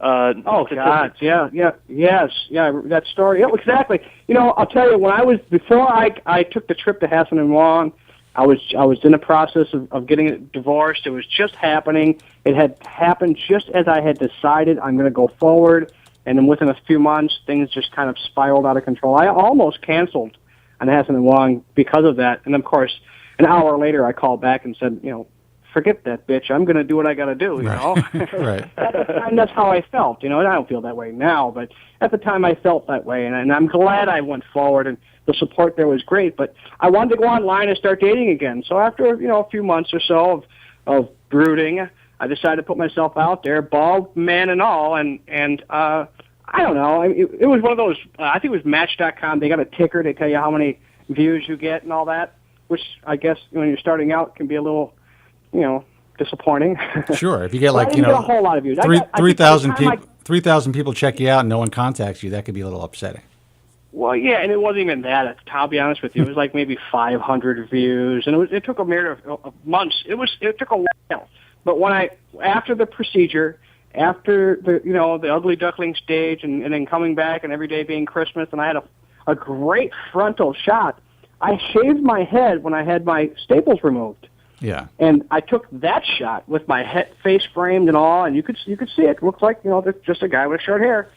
Oh God, yeah, that story. Yeah, exactly. I'll tell you, before I took the trip to Hasson Wong, I was in the process of getting divorced. It was just happening. It had happened just as I had decided I'm going to go forward. And then within a few months, things just kind of spiraled out of control. I almost canceled on Hasson Wong because of that. And of course, an hour later, I called back and said, forget that bitch. I'm going to do what I got to do, you know? Right. And that's how I felt, you know, and I don't feel that way now, but at the time I felt that way, and I'm glad I went forward, and the support there was great, but I wanted to go online and start dating again. So after, you know, a few months or so of brooding, I decided to put myself out there, bald man and all, and I don't know, it was one of those, I think it was Match.com, they got a ticker, they tell you how many views you get and all that, which I guess when you're starting out can be a little, you know, disappointing. Sure, if you get Well, like, you know, a whole lot of views. 3,000 people check you out and no one contacts you, that could be a little upsetting. Well, yeah, and it wasn't even that. I'll be honest with you. It was like maybe 500 views, and it took a matter of months. It took a while. But after the procedure, after the ugly duckling stage, and then coming back and every day being Christmas, and I had a great frontal shot. I shaved my head when I had my staples removed. Yeah. And I took that shot with my face framed and all, and you could see it. It looked like, you know, just a guy with short hair.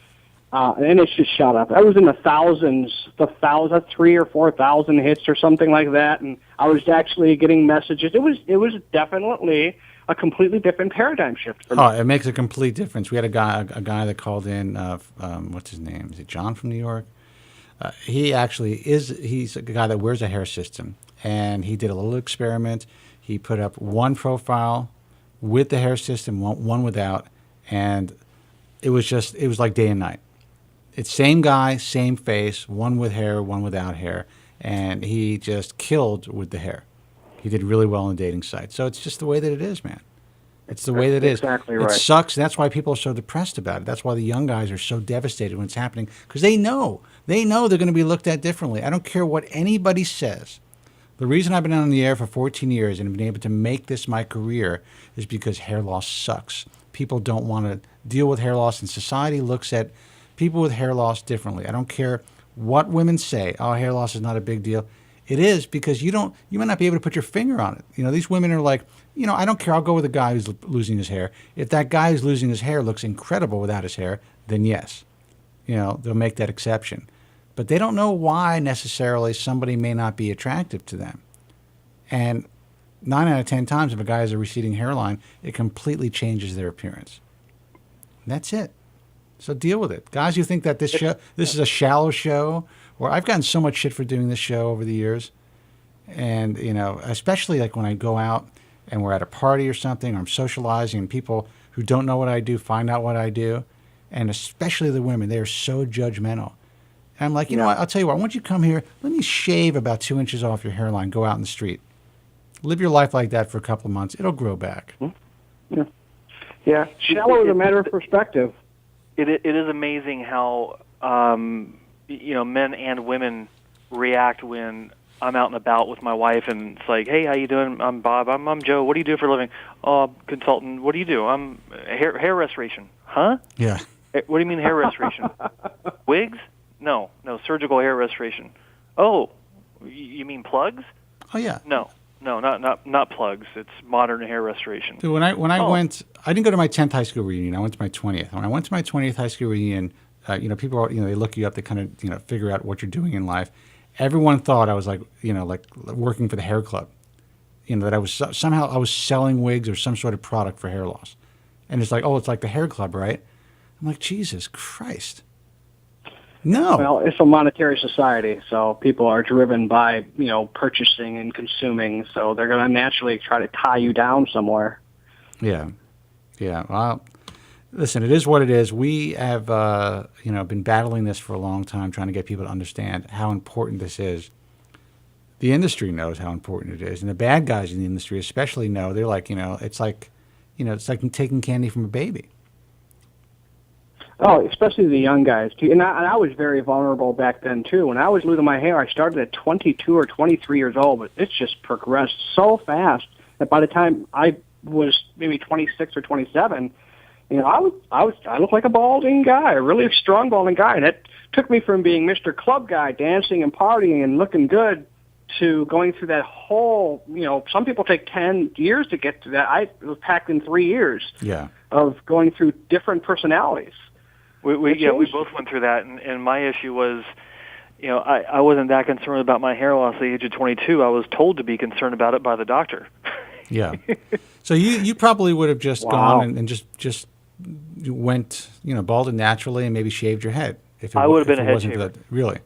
And it just shot up. I was in the thousands, 3,000 or 4,000 hits or something like that, and I was actually getting messages. It was definitely a completely different paradigm shift for me. Oh, it makes a complete difference. We had a guy that called in. What's his name? Is it John from New York? He's a guy that wears a hair system, and he did a little experiment. He put up one profile with the hair system, one without, and it was like day and night. It's same guy, same face, one with hair, one without hair, and he just killed with the hair. He did really well on the dating site. So it's just the way that it is, man. It's the way that it is. Exactly right. It sucks. That's why people are so depressed about it. That's why the young guys are so devastated when it's happening, because they know they're going to be looked at differently. I don't care what anybody says. The reason I've been on the air for 14 years and been able to make this my career is because hair loss sucks. People don't want to deal with hair loss, and society looks at people with hair loss differently. I don't care what women say. Oh, hair loss is not a big deal. It is, because you might not be able to put your finger on it. You know, these women are like, you know, I don't care. I'll go with a guy who's losing his hair. If that guy who's losing his hair looks incredible without his hair, then yes, you know, they'll make that exception. But they don't know why necessarily somebody may not be attractive to them. And 9 out of 10 times, if a guy has a receding hairline, it completely changes their appearance. And that's it. So deal with it. Guys, you think that this is a shallow show, or I've gotten so much shit for doing this show over the years. And, you know, especially like when I go out and we're at a party or something, or I'm socializing, and people who don't know what I do find out what I do. And especially the women, they are so judgmental. And I'm like, you know what, I'll tell you what, why don't you come here, let me shave about 2 inches off your hairline, go out in the street. Live your life like that for a couple of months. It'll grow back. Yeah. Shallow is a matter of perspective. It is amazing how you know, men and women react when I'm out and about with my wife, and it's like, hey, how you doing? I'm Bob. I'm Joe. What do you do for a living? Oh, consultant. What do you do? I'm hair restoration. Huh? Yeah. What do you mean hair restoration? Wigs? No, surgical hair restoration. Oh, you mean plugs? Oh yeah. No, not plugs. It's modern hair restoration. Dude, when I went, I didn't go to my 10th high school reunion. I went to my 20th. When I went to my 20th high school reunion, you know, people are, you know, they look you up, they kind of, you know, figure out what you're doing in life. Everyone thought I was like, you know, like working for the hair club. You know, that I was somehow I was selling wigs or some sort of product for hair loss. And it's like, oh, it's like the hair club, right? I'm like, Jesus Christ. No. Well, it's a monetary society, so people are driven by, you know, purchasing and consuming, so they're going to naturally try to tie you down somewhere. Yeah. Yeah. Well, listen, it is what it is. We have, you know, been battling this for a long time, trying to get people to understand how important this is. The industry knows how important it is, and the bad guys in the industry especially know. They're like, it's like taking candy from a baby. Oh, especially the young guys too. And I was very vulnerable back then too. When I was losing my hair, I started at 22 or 23 years old, but it's just progressed so fast that by the time I was maybe 26 or 27, you know, I looked like a balding guy, a really strong balding guy, and it took me from being Mr. Club Guy, dancing and partying and looking good, to going through that whole, you know, some people take 10 years to get to that. I was packed in 3 years of going through different personalities. We both went through that, and my issue was, you know, I wasn't that concerned about my hair loss at the age of 22. I was told to be concerned about it by the doctor. Yeah. So you probably would have just gone and just went, balded naturally and maybe shaved your head. I would have been a head shaver. Really?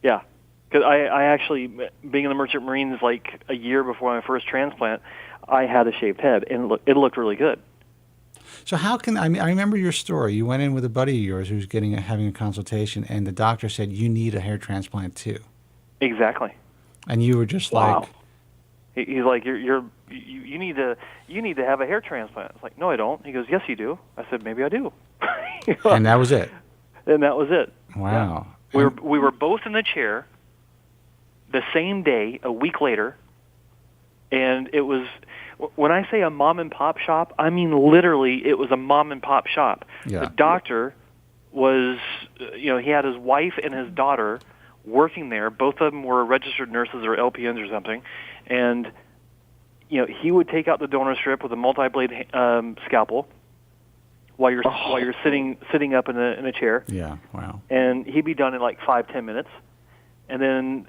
Yeah. Because I actually, being in the Merchant Marines like a year before my first transplant, I had a shaved head, and it looked really good. So how can I remember your story. You went in with a buddy of yours who was having a consultation, and the doctor said you need a hair transplant too. Exactly. And you were just like, he's like, you need to have a hair transplant. It's like, no, I don't. He goes, yes, you do. I said, maybe I do. And that was it. And that was it. Wow. Yeah. We were both in the chair the same day, a week later, and it was. When I say a mom and pop shop, I mean literally it was a mom and pop shop. Yeah. The doctor was, he had his wife and his daughter working there. Both of them were registered nurses or LPNs or something. And, he would take out the donor strip with a multi-blade scalpel while you're sitting up in a chair. Yeah, wow. And he'd be done in like 5-10 minutes. And then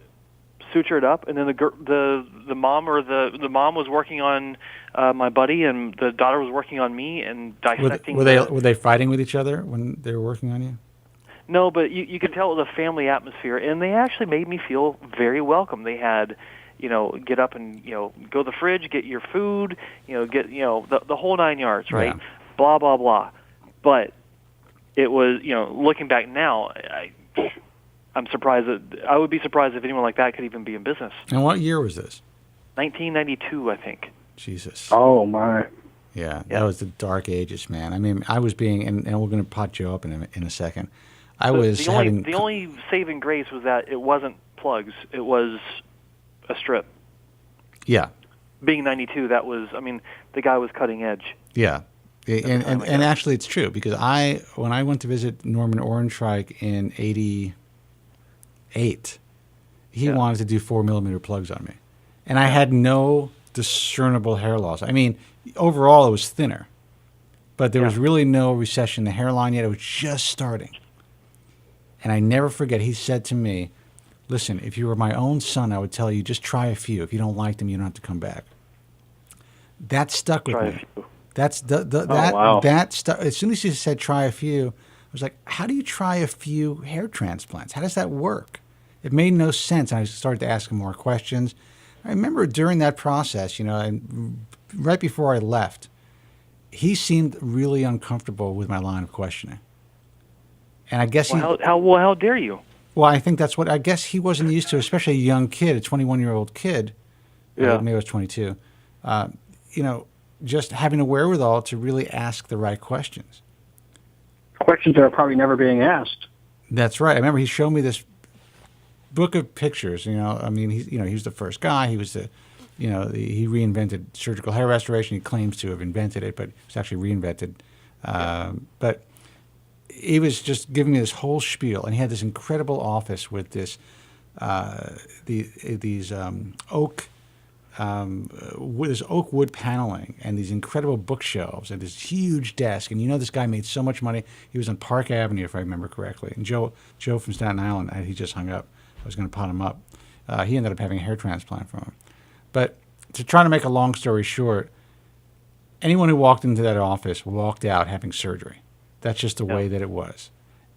suture it up, and then the mom was working on my buddy, and the daughter was working on me and dissecting. Were they fighting with each other when they were working on you? No, but you could tell it was a family atmosphere, and they actually made me feel very welcome. They had, get up and go to the fridge, get your food, get the whole 9 yards, right? Yeah. Blah blah blah. But it was looking back now, I'm surprised I would be surprised if anyone like that could even be in business. And what year was this? 1992, I think. Jesus. Oh, my. Yeah, that was the dark ages, man. I mean, I was and we're going to pot Joe up in a second. The only saving grace was that it wasn't plugs. It was a strip. Yeah. Being 92, that was, the guy was cutting edge. Yeah. And actually it's true, because when I went to visit Norman Orenreich in 88, he wanted to do 4mm plugs on me. And I had no discernible hair loss. Overall it was thinner, but there was really no recession in the hairline yet. It was just starting. And I never forget, he said to me, listen, if you were my own son, I would tell you, just try a few. If you don't like them, you don't have to come back. That stuck with me. That's that stuff. As soon as he said try a few, I was like, how do you try a few hair transplants? How does that work? It made no sense. I started to ask him more questions. I remember during that process, and right before I left, he seemed really uncomfortable with my line of questioning. And I guess how dare you? Well, I think that's what I guess he wasn't used to, especially a young kid, a 21-year-old kid. Yeah. Maybe I was 22. Just having the wherewithal to really ask the right questions. Questions that are probably never being asked. That's right. I remember he showed me this book of pictures. He was the first guy. He was he reinvented surgical hair restoration. He claims to have invented it, but it's actually reinvented. But he was just giving me this whole spiel, and he had this incredible office with this these oak wood paneling and these incredible bookshelves and this huge desk. And this guy made so much money. He was on Park Avenue, if I remember correctly. And Joe from Staten Island, he just hung up. I was going to pot him up. He ended up having a hair transplant from him. But to try to make a long story short, anyone who walked into that office walked out having surgery. That's just the way that it was.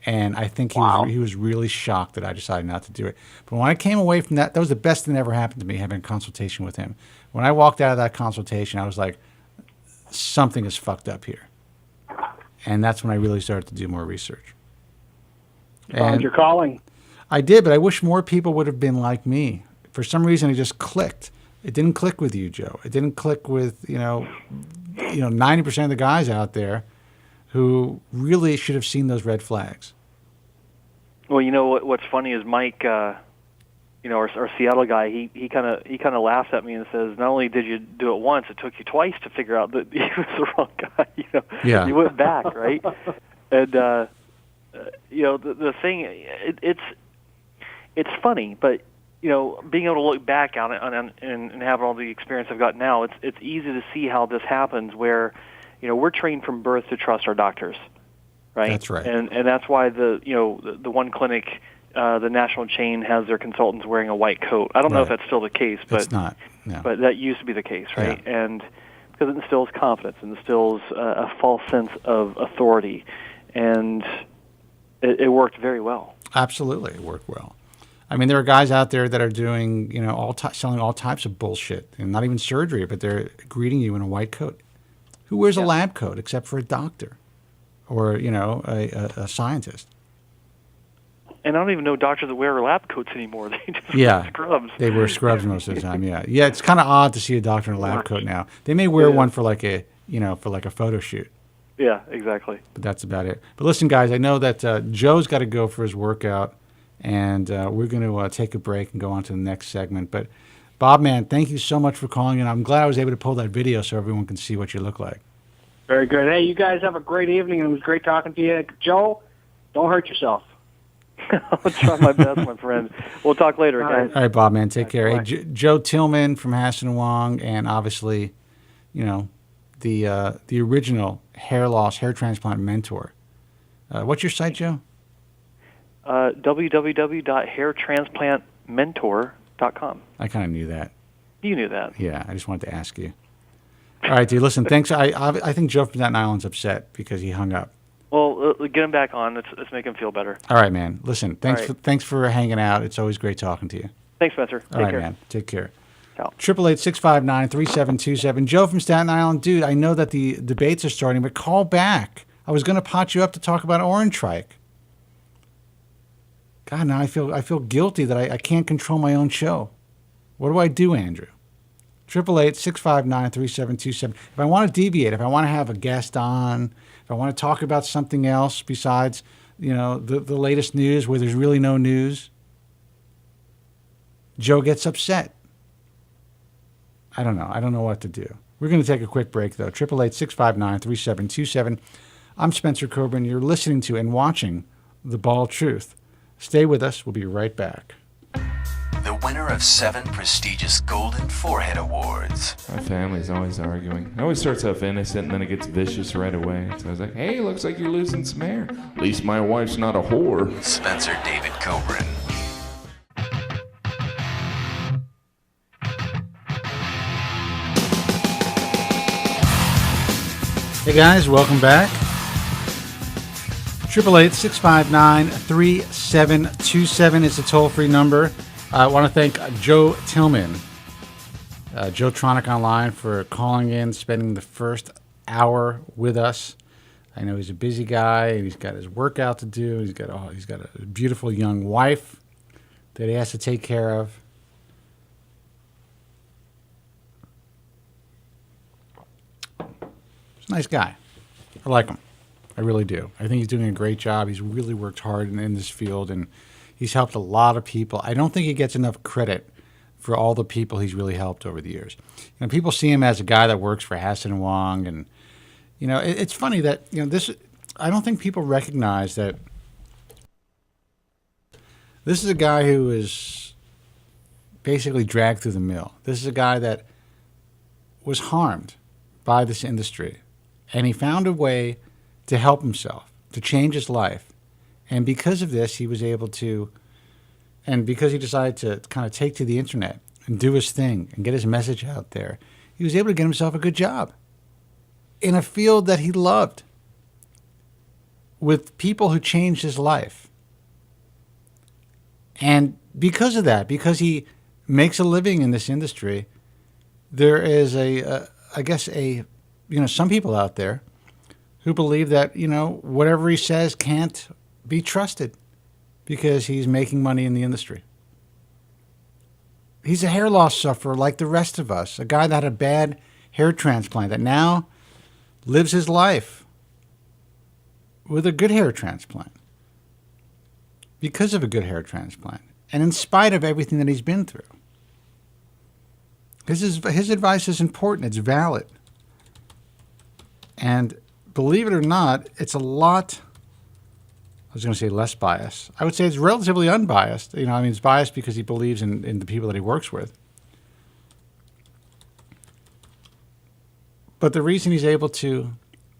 And I think he was really shocked that I decided not to do it. But when I came away from that was the best thing that ever happened to me, having a consultation with him. When I walked out of that consultation, I was like, something is fucked up here. And that's when I really started to do more research. Found your calling. I did, but I wish more people would have been like me. For some reason, it just clicked. It didn't click with you, Joe. It didn't click with, 90% of the guys out there who really should have seen those red flags. Well, what's funny is Mike, our Seattle guy. He kind of laughs at me and says, "Not only did you do it once, it took you twice to figure out that he was the wrong guy." Yeah. You went back, right? And the thing, it's funny, but being able to look back on it and have all the experience I've got now, it's easy to see how this happens where. We're trained from birth to trust our doctors, right? That's right. And that's why the one clinic, the national chain, has their consultants wearing a white coat. I don't know if that's still the case, but it's not. No. But that used to be the case, right? Yeah. And because it instills confidence, it instills a false sense of authority, and it worked very well. Absolutely, it worked well. I mean, there are guys out there that are doing, selling all types of bullshit, and not even surgery, but they're greeting you in a white coat. Who wears a lab coat except for a doctor or, a scientist? And I don't even know doctors that wear lab coats anymore. They just Yeah, wear scrubs. they wear scrubs most of the time. Yeah, yeah. It's kind of odd to see a doctor in a lab coat now. They may wear one for like a photo shoot. Yeah, exactly. But that's about it. But listen, guys, I know that Joe's got to go for his workout, and we're going to take a break and go on to the next segment. But Bob, man, thank you so much for calling in. I'm glad I was able to pull that video so everyone can see what you look like. Very good. Hey, you guys have a great evening, and it was great talking to you. Joe, don't hurt yourself. I'll try my best, my friend. We'll talk later, guys. All right, Bob, man, take care. Hey, Joe Tillman from Hasson Wong, and obviously, the original hair transplant mentor. What's your site, Joe? www.hairtransplantmentor.com. I kind of knew that. You knew that. Yeah, I just wanted to ask you. All right, dude, listen, thanks. I think Joe from Staten Island's upset because he hung up. Well, get him back on. Let's make him feel better. All right, man. Listen, thanks right. thanks for hanging out. It's always great talking to you. Thanks, Spencer. All right, care. man. Take care. Ciao. 888-659-3727. Joe from Staten Island. Dude, I know that the debates are starting, but call back. I was going to pot you up to talk about Orange Trike. God, now I feel guilty that I can't control my own show. What do I do, Andrew? 888-659-3727. If I want to deviate, if I want to have a guest on, if I want to talk about something else besides, the latest news where there's really no news, Joe gets upset. I don't know. I don't know what to do. We're going to take a quick break, though. 888-659-3727. I'm Spencer Kobren. You're listening to and watching The Bald Truth. Stay with us. We'll be right back. The winner of 7 prestigious Golden Forehead Awards. My family's always arguing. It always starts off innocent and then it gets vicious right away. So I was like, hey, looks like you're losing some hair. At least my wife's not a whore. Spencer David Kobren. Hey guys, welcome back. 888-659-3727 is the toll-free number. I want to thank Joe Tillman, Joe Tronic Online, for calling in, spending the first hour with us. I know he's a busy guy, and he's got his workout to do. He's got a beautiful young wife that he has to take care of. He's a nice guy. I like him. I really do. I think he's doing a great job. He's really worked hard in this field, and he's helped a lot of people. I don't think he gets enough credit for all the people he's really helped over the years. People see him as a guy that works for Hasson Wong, and it's funny that this. I don't think people recognize that this is a guy who is basically dragged through the mill. This is a guy that was harmed by this industry, and he found a way to help himself, to change his life. And because of this, he was able to, and because he decided to kind of take to the internet and do his thing and get his message out there, he was able to get himself a good job in a field that he loved with people who changed his life. And because of that, because he makes a living in this industry, there is some people out there who believe that, whatever he says can't be trusted because he's making money in the industry. He's a hair loss sufferer like the rest of us, a guy that had a bad hair transplant that now lives his life with a good hair transplant because of a good hair transplant and in spite of everything that he's been through. His advice is important. It's valid. And believe it or not, it's a lot, I was going to say less biased. I would say it's relatively unbiased. It's biased because he believes in the people that he works with. But the reason he's able to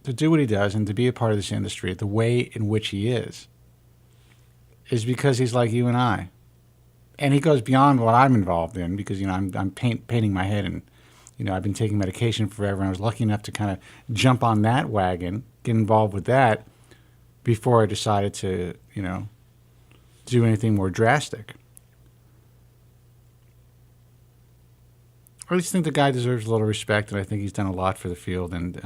do what he does and to be a part of this industry the way in which he is because he's like you and I. And he goes beyond what I'm involved in because, I'm painting my head and, I've been taking medication forever. And I was lucky enough to kind of jump on that wagon, get involved with that before I decided to, do anything more drastic. I at least think the guy deserves a little respect, and I think he's done a lot for the field. And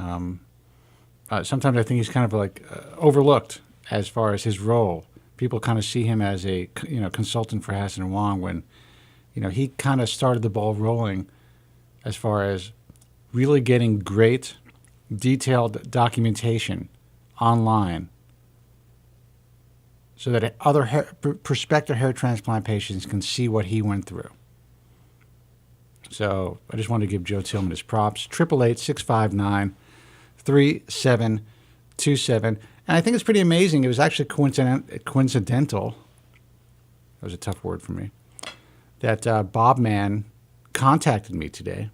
sometimes I think he's kind of like overlooked as far as his role. People kind of see him as a consultant for Hasson Wong when he kind of started the ball rolling as far as really getting great, detailed documentation online so that other prospective hair transplant patients can see what he went through. So I just wanted to give Joe Tillman his props. 888-659-3727. And I think it's pretty amazing. It was actually coincidental. That was a tough word for me. That Bob Mann contacted me today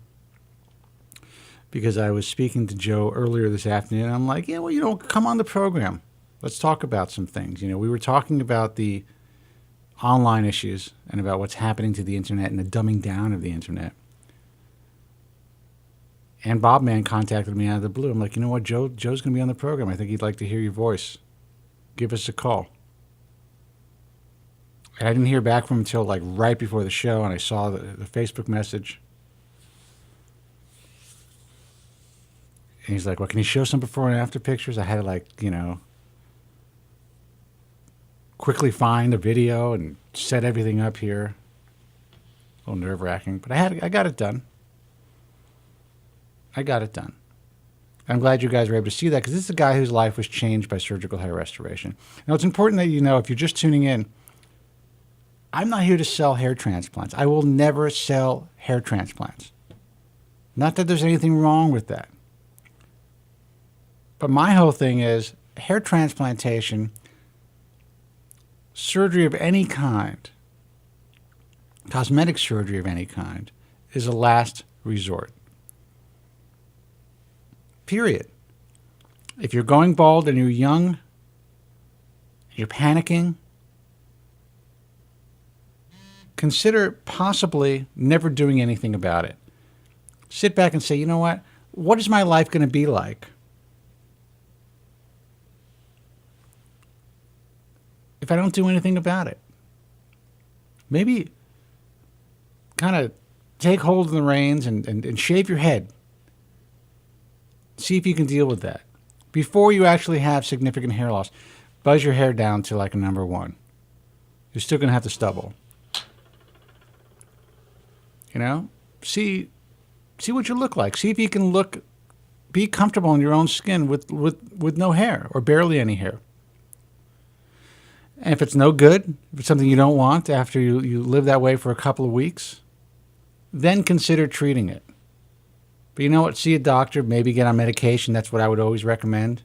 because I was speaking to Joe earlier this afternoon. And I'm like, yeah, well, come on the program. Let's talk about some things. We were talking about the online issues and about what's happening to the internet and the dumbing down of the internet. And Bob Mann contacted me out of the blue. I'm like, you know what, Joe's going to be on the program. I think he'd like to hear your voice. Give us a call. And I didn't hear back from him until like right before the show, and I saw the Facebook message. And he's like, well, can you show some before and after pictures? I had to quickly find a video and set everything up here. A little nerve-wracking, but I got it done. I got it done. I'm glad you guys were able to see that because this is a guy whose life was changed by surgical hair restoration. Now, it's important that you know, if you're just tuning in, I'm not here to sell hair transplants. I will never sell hair transplants. Not that there's anything wrong with that. But my whole thing is hair transplantation, surgery of any kind, cosmetic surgery of any kind, is a last resort. Period. If you're going bald and you're young, you're panicking, consider possibly never doing anything about it. Sit back and say, you know what is my life going to be like if I don't do anything about it? Maybe kind of take hold of the reins and shave your head. See if you can deal with that. Before you actually have significant hair loss, buzz your hair down to like a number 1. You're still going to have the stubble. See what you look like. See if you can be comfortable in your own skin with no hair or barely any hair. And if it's no good, if it's something you don't want after you live that way for a couple of weeks, then consider treating it. But you know what? See a doctor, maybe get on medication. That's what I would always recommend.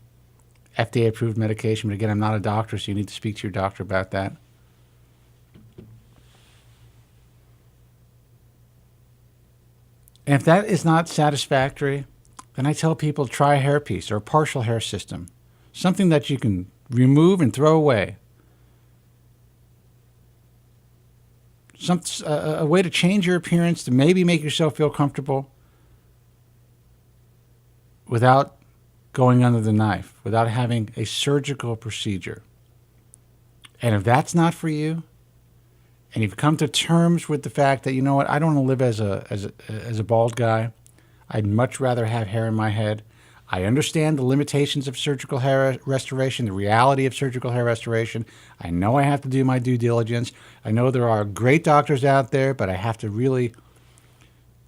FDA-approved medication. But again, I'm not a doctor, so you need to speak to your doctor about that. And if that is not satisfactory, then I tell people try a hairpiece or a partial hair system. Something that you can remove and throw away. A way to change your appearance, to maybe make yourself feel comfortable without going under the knife, without having a surgical procedure. And if that's not for you, and you've come to terms with the fact that, you know what, I don't want to live as a bald guy. I'd much rather have hair in my head. I understand the limitations of surgical hair restoration, the reality of surgical hair restoration. I know I have to do my due diligence. I know there are great doctors out there, but I have to really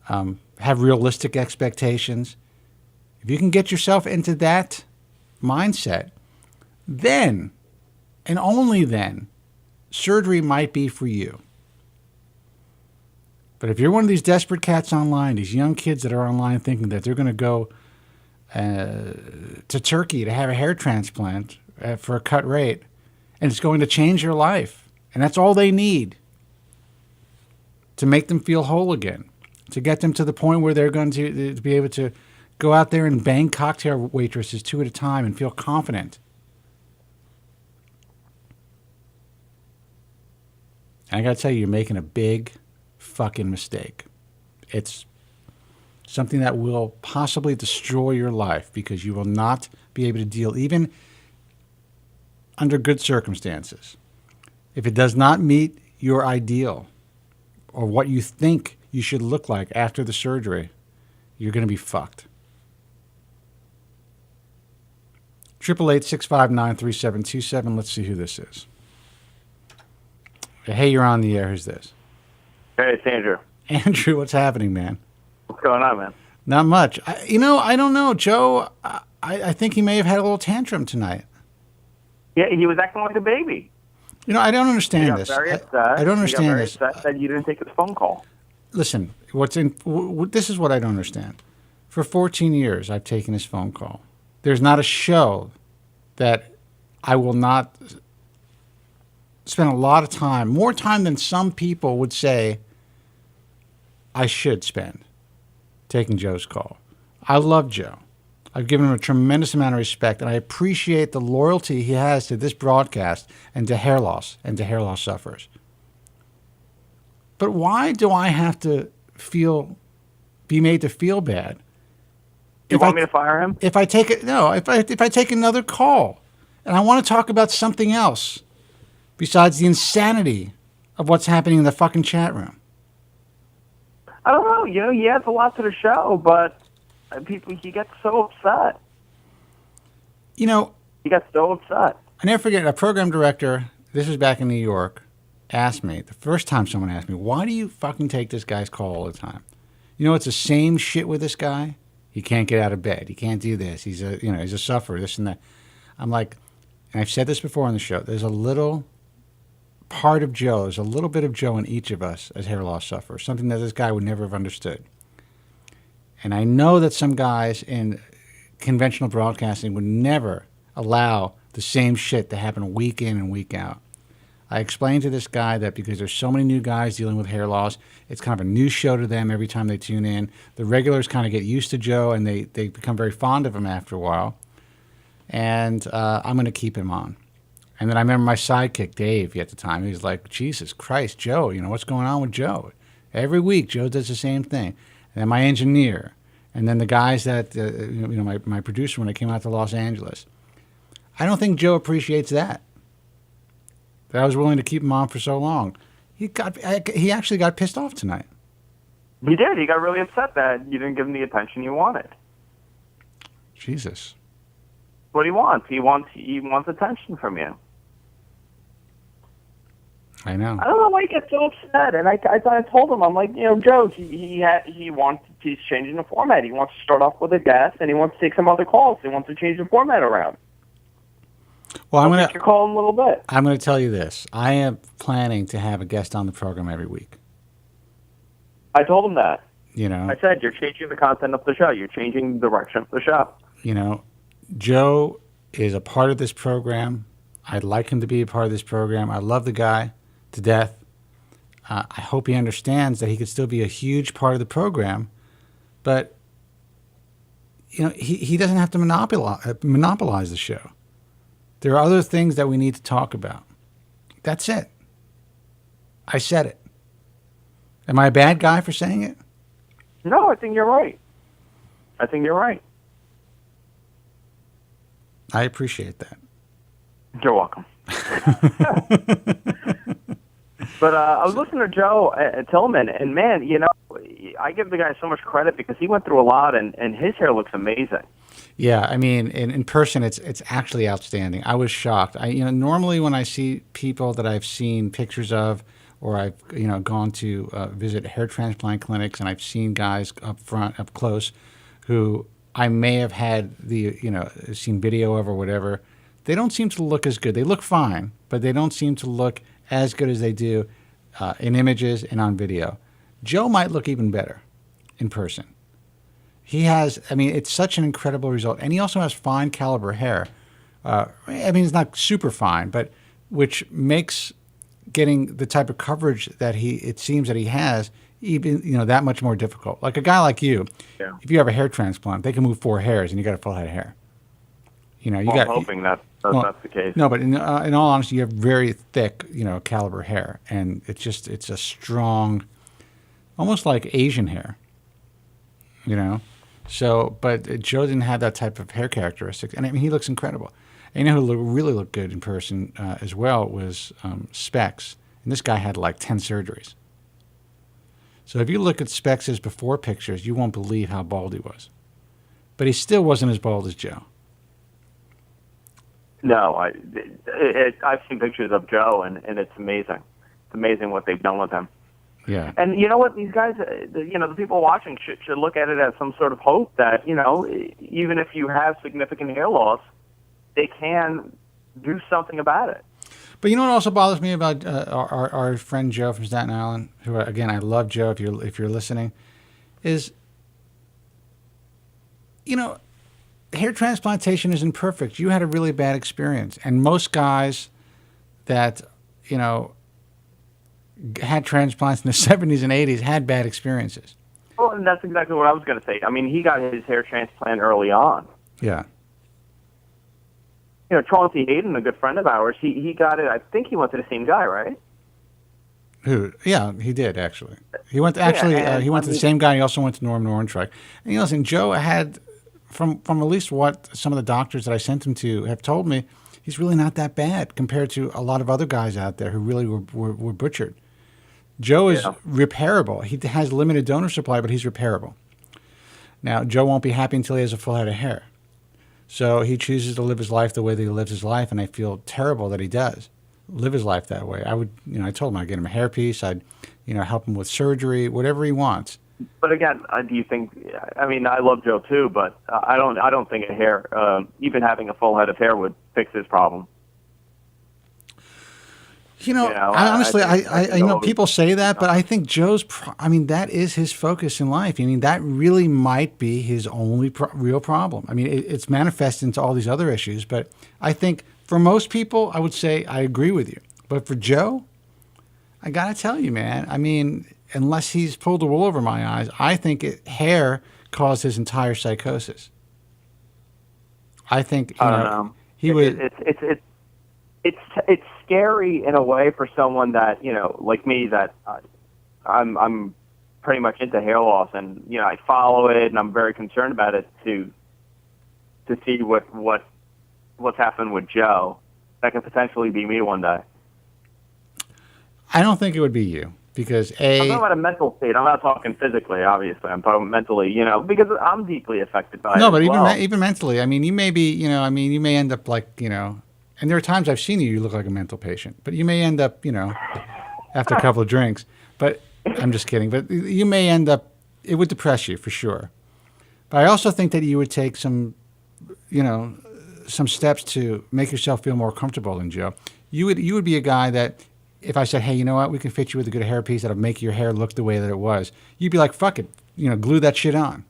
have realistic expectations. If you can get yourself into that mindset, then, and only then, surgery might be for you. But if you're one of these desperate cats online, these young kids that are online thinking that they're going to go to Turkey to have a hair transplant for a cut rate, and it's going to change your life, and that's all they need to make them feel whole again, to get them to the point where they're going to be able to go out there and bang cocktail waitresses 2 at a time and feel confident. And I got to tell you, you're making a big fucking mistake. It's something that will possibly destroy your life because you will not be able to deal, even under good circumstances. If it does not meet your ideal or what you think you should look like after the surgery, you're going to be fucked. 888-659-3727. Let's see who this is. Hey, you're on the air. Who's this? Hey, it's Andrew. Andrew, what's happening, man? What's going on, man? Not much. I don't know. Joe, I think he may have had a little tantrum tonight. Yeah, he was acting like a baby. I don't understand this. Very upset. I don't understand this. He got very upset that you didn't take his phone call. Listen, this is what I don't understand. For 14 years, I've taken his phone call. There's not a show that I will not spend a lot of time, more time than some people would say I should spend taking Joe's call. I love Joe. I've given him a tremendous amount of respect, and I appreciate the loyalty he has to this broadcast and to hair loss sufferers. But why do I have to be made to feel bad? You want me to fire him? If I take another call, and I want to talk about something else besides the insanity of what's happening in the fucking chat room. I don't know. He adds a lot to the show, but he gets so upset. He gets so upset. I never forget, a program director, this was back in New York, asked me, the first time someone asked me, why do you fucking take this guy's call all the time? It's the same shit with this guy. He can't get out of bed. He can't do this. He's a sufferer, this and that. I'm like, and I've said this before on the show, there's a little part of Joe, there's a little bit of Joe in each of us as hair loss sufferers, something that this guy would never have understood. And I know that some guys in conventional broadcasting would never allow the same shit to happen week in and week out. I explained to this guy that because there's so many new guys dealing with hair loss, it's kind of a new show to them every time they tune in. The regulars kind of get used to Joe, and they become very fond of him after a while. And I'm going to keep him on. And then I remember my sidekick, Dave, at the time. He was like, Jesus Christ, Joe, what's going on with Joe? Every week, Joe does the same thing. And then my engineer. And then the guys that, my producer when I came out to Los Angeles. I don't think Joe appreciates that I was willing to keep him on for so long. He actually got pissed off tonight. He did. He got really upset that you didn't give him the attention you wanted. Jesus. What he wants. He wants attention from you. I know. I don't know why he gets so upset. And I told him, I'm like, Joe, he's changing the format. He wants to start off with a guest, and he wants to take some other calls. He wants to change the format around. Well, I'm going to call him a little bit. I'm going to tell you this. I am planning to have a guest on the program every week. I told him that. I said, you're changing the content of the show. You're changing the direction of the show. Joe is a part of this program. I'd like him to be a part of this program. I love the guy to death. I hope he understands that he could still be a huge part of the program. But, he doesn't have to monopolize the show. There are other things that we need to talk about. That's it. I said it. Am I a bad guy for saying it? No, I think you're right. I appreciate that. You're welcome. But I was listening to Joe Tillman, and man, I give the guy so much credit because he went through a lot, and his hair looks amazing. Yeah, I mean, in person, it's actually outstanding. I was shocked. Normally when I see people that I've seen pictures of, or I've gone to visit hair transplant clinics, and I've seen guys up close, who I may have had seen video of or whatever. They don't seem to look as good. They look fine, but they don't seem to look as good as they do in images and on video. Joe might look even better in person. He has, it's such an incredible result. And he also has fine caliber hair. It's not super fine, but which makes getting the type of coverage that it seems that he has even, that much more difficult. Like a guy like you, if you have a hair transplant, they can move 4 hairs and you got a full head of hair. You know, I'm hoping that's the case. No, but in all honesty, you have very thick, caliber hair, and it's a strong, almost like Asian hair. So, but Joe didn't have that type of hair characteristics, and I mean, he looks incredible. And who really looked good in person as well was Specs, and this guy had like 10 surgeries. So if you look at Specs' before pictures, you won't believe how bald he was. But he still wasn't as bald as Joe. No, I've seen pictures of Joe, and it's amazing. It's amazing what they've done with him. Yeah. And you know what? These guys, the people watching should look at it as some sort of hope that, even if you have significant hair loss, they can do something about it. But you know what also bothers me about our friend Joe from Staten Island, who, again, I love Joe if you're listening, is, hair transplantation isn't perfect. You had a really bad experience. And most guys that, had transplants in the 70s and 80s had bad experiences. Well, and that's exactly what I was going to say. I mean, he got his hair transplant early on. Yeah. Chauncey Hayden, a good friend of ours, he got it. I think he went to the same guy, right? Who? Yeah, he did, actually. He went to the same guy. He also went to Norman Orenreich. And listen, Joe had, from at least what some of the doctors that I sent him to have told me, he's really not that bad compared to a lot of other guys out there who really were butchered. Joe is repairable. He has limited donor supply, but he's repairable. Now, Joe won't be happy until he has a full head of hair. So he chooses to live his life the way that he lives his life, and I feel terrible that he does live his life that way. I would, I told him I'd get him a hairpiece. I'd, help him with surgery, whatever he wants. But again, do you think? I mean, I love Joe too, but I don't think a hair, even having a full head of hair, would fix his problem. I know people say that, but I think Joe's, that is his focus in life. I mean, that really might be his only real problem. I mean, it's manifested into all these other issues, but I think for most people, I would say I agree with you. But for Joe, I got to tell you, man, I mean, unless he's pulled the wool over my eyes, I think hair caused his entire psychosis. I think, he would... It's scary in a way for someone that, like me, that I'm pretty much into hair loss, and I follow it, and I'm very concerned about it to see what's happened with Joe. That could potentially be me one day. I don't think it would be you because I'm talking about a mental state. I'm not talking physically, obviously. I'm talking mentally, because I'm deeply affected by it. No, but even even mentally, I mean, you may be, you may end up like, and there are times I've seen you look like a mental patient, but you may end up, after a couple of drinks. But I'm just kidding. But you may end up, it would depress you for sure. But I also think that you would take some steps to make yourself feel more comfortable than Joe. You would be a guy that, if I said, hey, you know what, we can fit you with a good hairpiece that'll make your hair look the way that it was, you'd be like, fuck it, glue that shit on.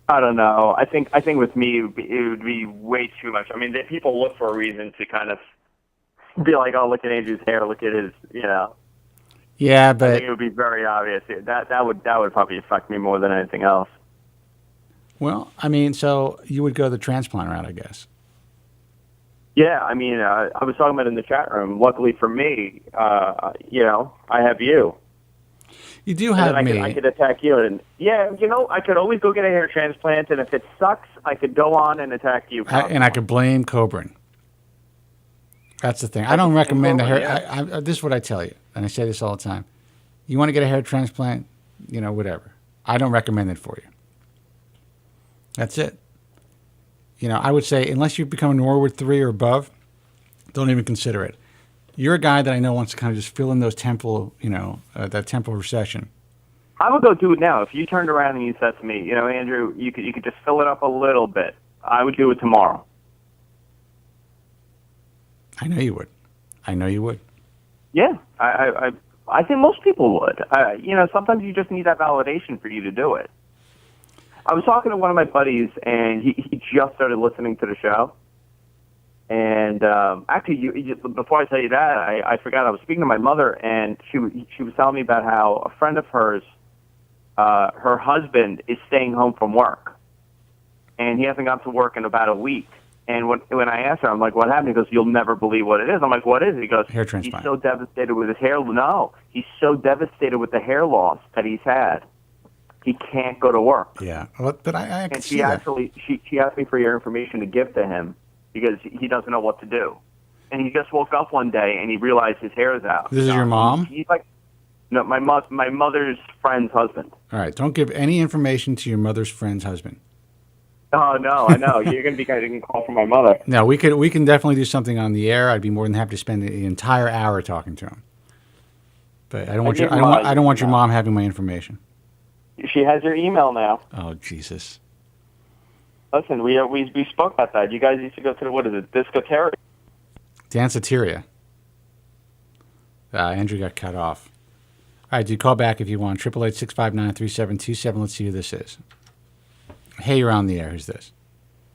I don't know. I think with me, it would be way too much. I mean, people look for a reason to kind of be like, oh, look at Andrew's hair, look at his, Yeah, but I think it would be very obvious. That would probably affect me more than anything else. Well, I mean, so you would go the transplant route, I guess. Yeah, I mean, I was talking about it in the chat room. Luckily for me, I have you. You do have me. I could attack you, and I could always go get a hair transplant, and if it sucks, I could go on and attack you. And I could blame Kobren. That's the thing. I don't recommend the hair. Yeah. This is what I tell you, and I say this all the time. You want to get a hair transplant, whatever. I don't recommend it for you. That's it. I would say unless you become a Norwood 3 or above, don't even consider it. You're a guy that I know wants to kind of just fill in those temple, that temple recession. I would go do it now. If you turned around and you said to me, Andrew, you could just fill it up a little bit, I would do it tomorrow. I know you would. Yeah, I think most people would. Sometimes you just need that validation for you to do it. I was talking to one of my buddies, and he just started listening to the show. And actually, before I tell you that, I forgot I was speaking to my mother, and she was telling me about how a friend of hers, her husband is staying home from work, and he hasn't gone to work in about a week. And when I asked her, I'm like, what happened? He goes, you'll never believe what it is. I'm like, what is it? He goes, hair transplant. He's so devastated with his hair. No, he's so devastated with the hair loss that he's had. He can't go to work. Yeah, but I can and see she that. actually she asked me for your information to give to him because he doesn't know what to do. And he just woke up one day and he realized his hair is out. This is your mom? He's like, no, my mother's friend's husband. All right, don't give any information to your mother's friend's husband. Oh no, I know. You're going to be getting a call from my mother. No, we can definitely do something on the air. I'd be more than happy to spend the entire hour talking to him. But I don't want your mom having my information. She has your email now. Oh Jesus! Listen, we spoke about that. You guys used to go to the, what is it, Discoteria? Danceteria. Andrew got cut off. All right, you call back if you want. 888-659-3727. Let's see who this is. Hey, you're on the air. Who's this?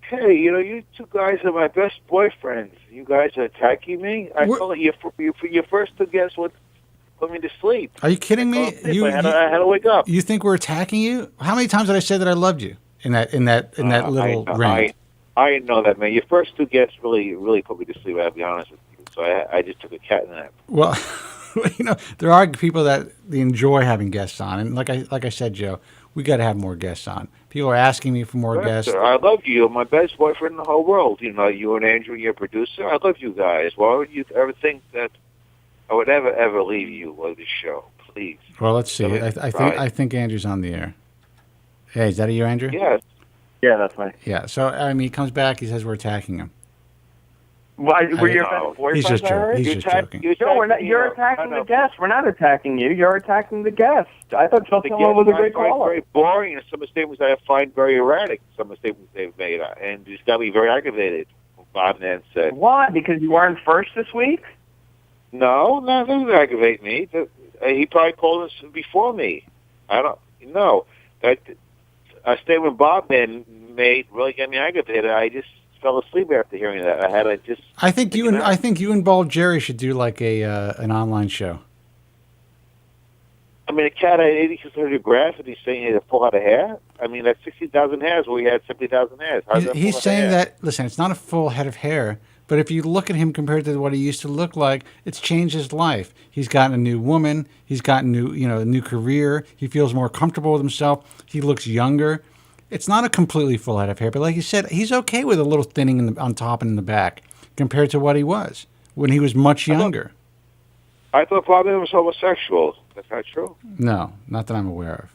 Hey, you two guys are my best boyfriends. You guys are attacking me. I thought your first two guests would put me to sleep. Are you kidding me? I had to wake up. You think we're attacking you? How many times did I say that I loved you in that little rant? I didn't know that, man. Your first two guests really put me to sleep. I'll be honest with you. So I just took a cat nap. Well, there are people that they enjoy having guests on, and like I said, Joe, we got to have more guests on. People are asking me for more guests. Sir, I love you. You're my best boyfriend in the whole world. You and Andrew, your producer. I love you guys. Why would you ever think that I would ever leave you on this show? Please. Well, let's see. I think Andrew's on the air. Hey, is that you, Andrew? Yes. Yeah, that's right. Yeah. So he comes back. He says we're attacking him. Why? Were your boyfriends? He's just joking. He's just joking. No, we're not. You're attacking the guest. We're not attacking you. You're attacking the guest. I thought Joe Tillman was a great caller. Very boring, and some of the statements I find very erratic. Some of the statements they've made, and it's got me very aggravated. Bob Nance said. Why? Because you weren't first this week? No, that doesn't aggravate me. He probably called us before me. I don't know. That a statement Bob made really got me aggravated. I just fell asleep after hearing that. I think you and Bald Jerry should do like an online show. I mean, a cat had 8600 grafts, and he's saying he had a full head of hair. I mean, that's 60,000 hairs where he had 70,000 hairs. He's saying that. Listen, it's not a full head of hair, but if you look at him compared to what he used to look like, it's changed his life. He's gotten a new woman. He's gotten a new career. He feels more comfortable with himself. He looks younger. It's not a completely full head of hair, but like you said, he's okay with a little thinning on top and in the back compared to what he was when he was much younger. I thought Bob was homosexual. That's not true. No, not that I'm aware of.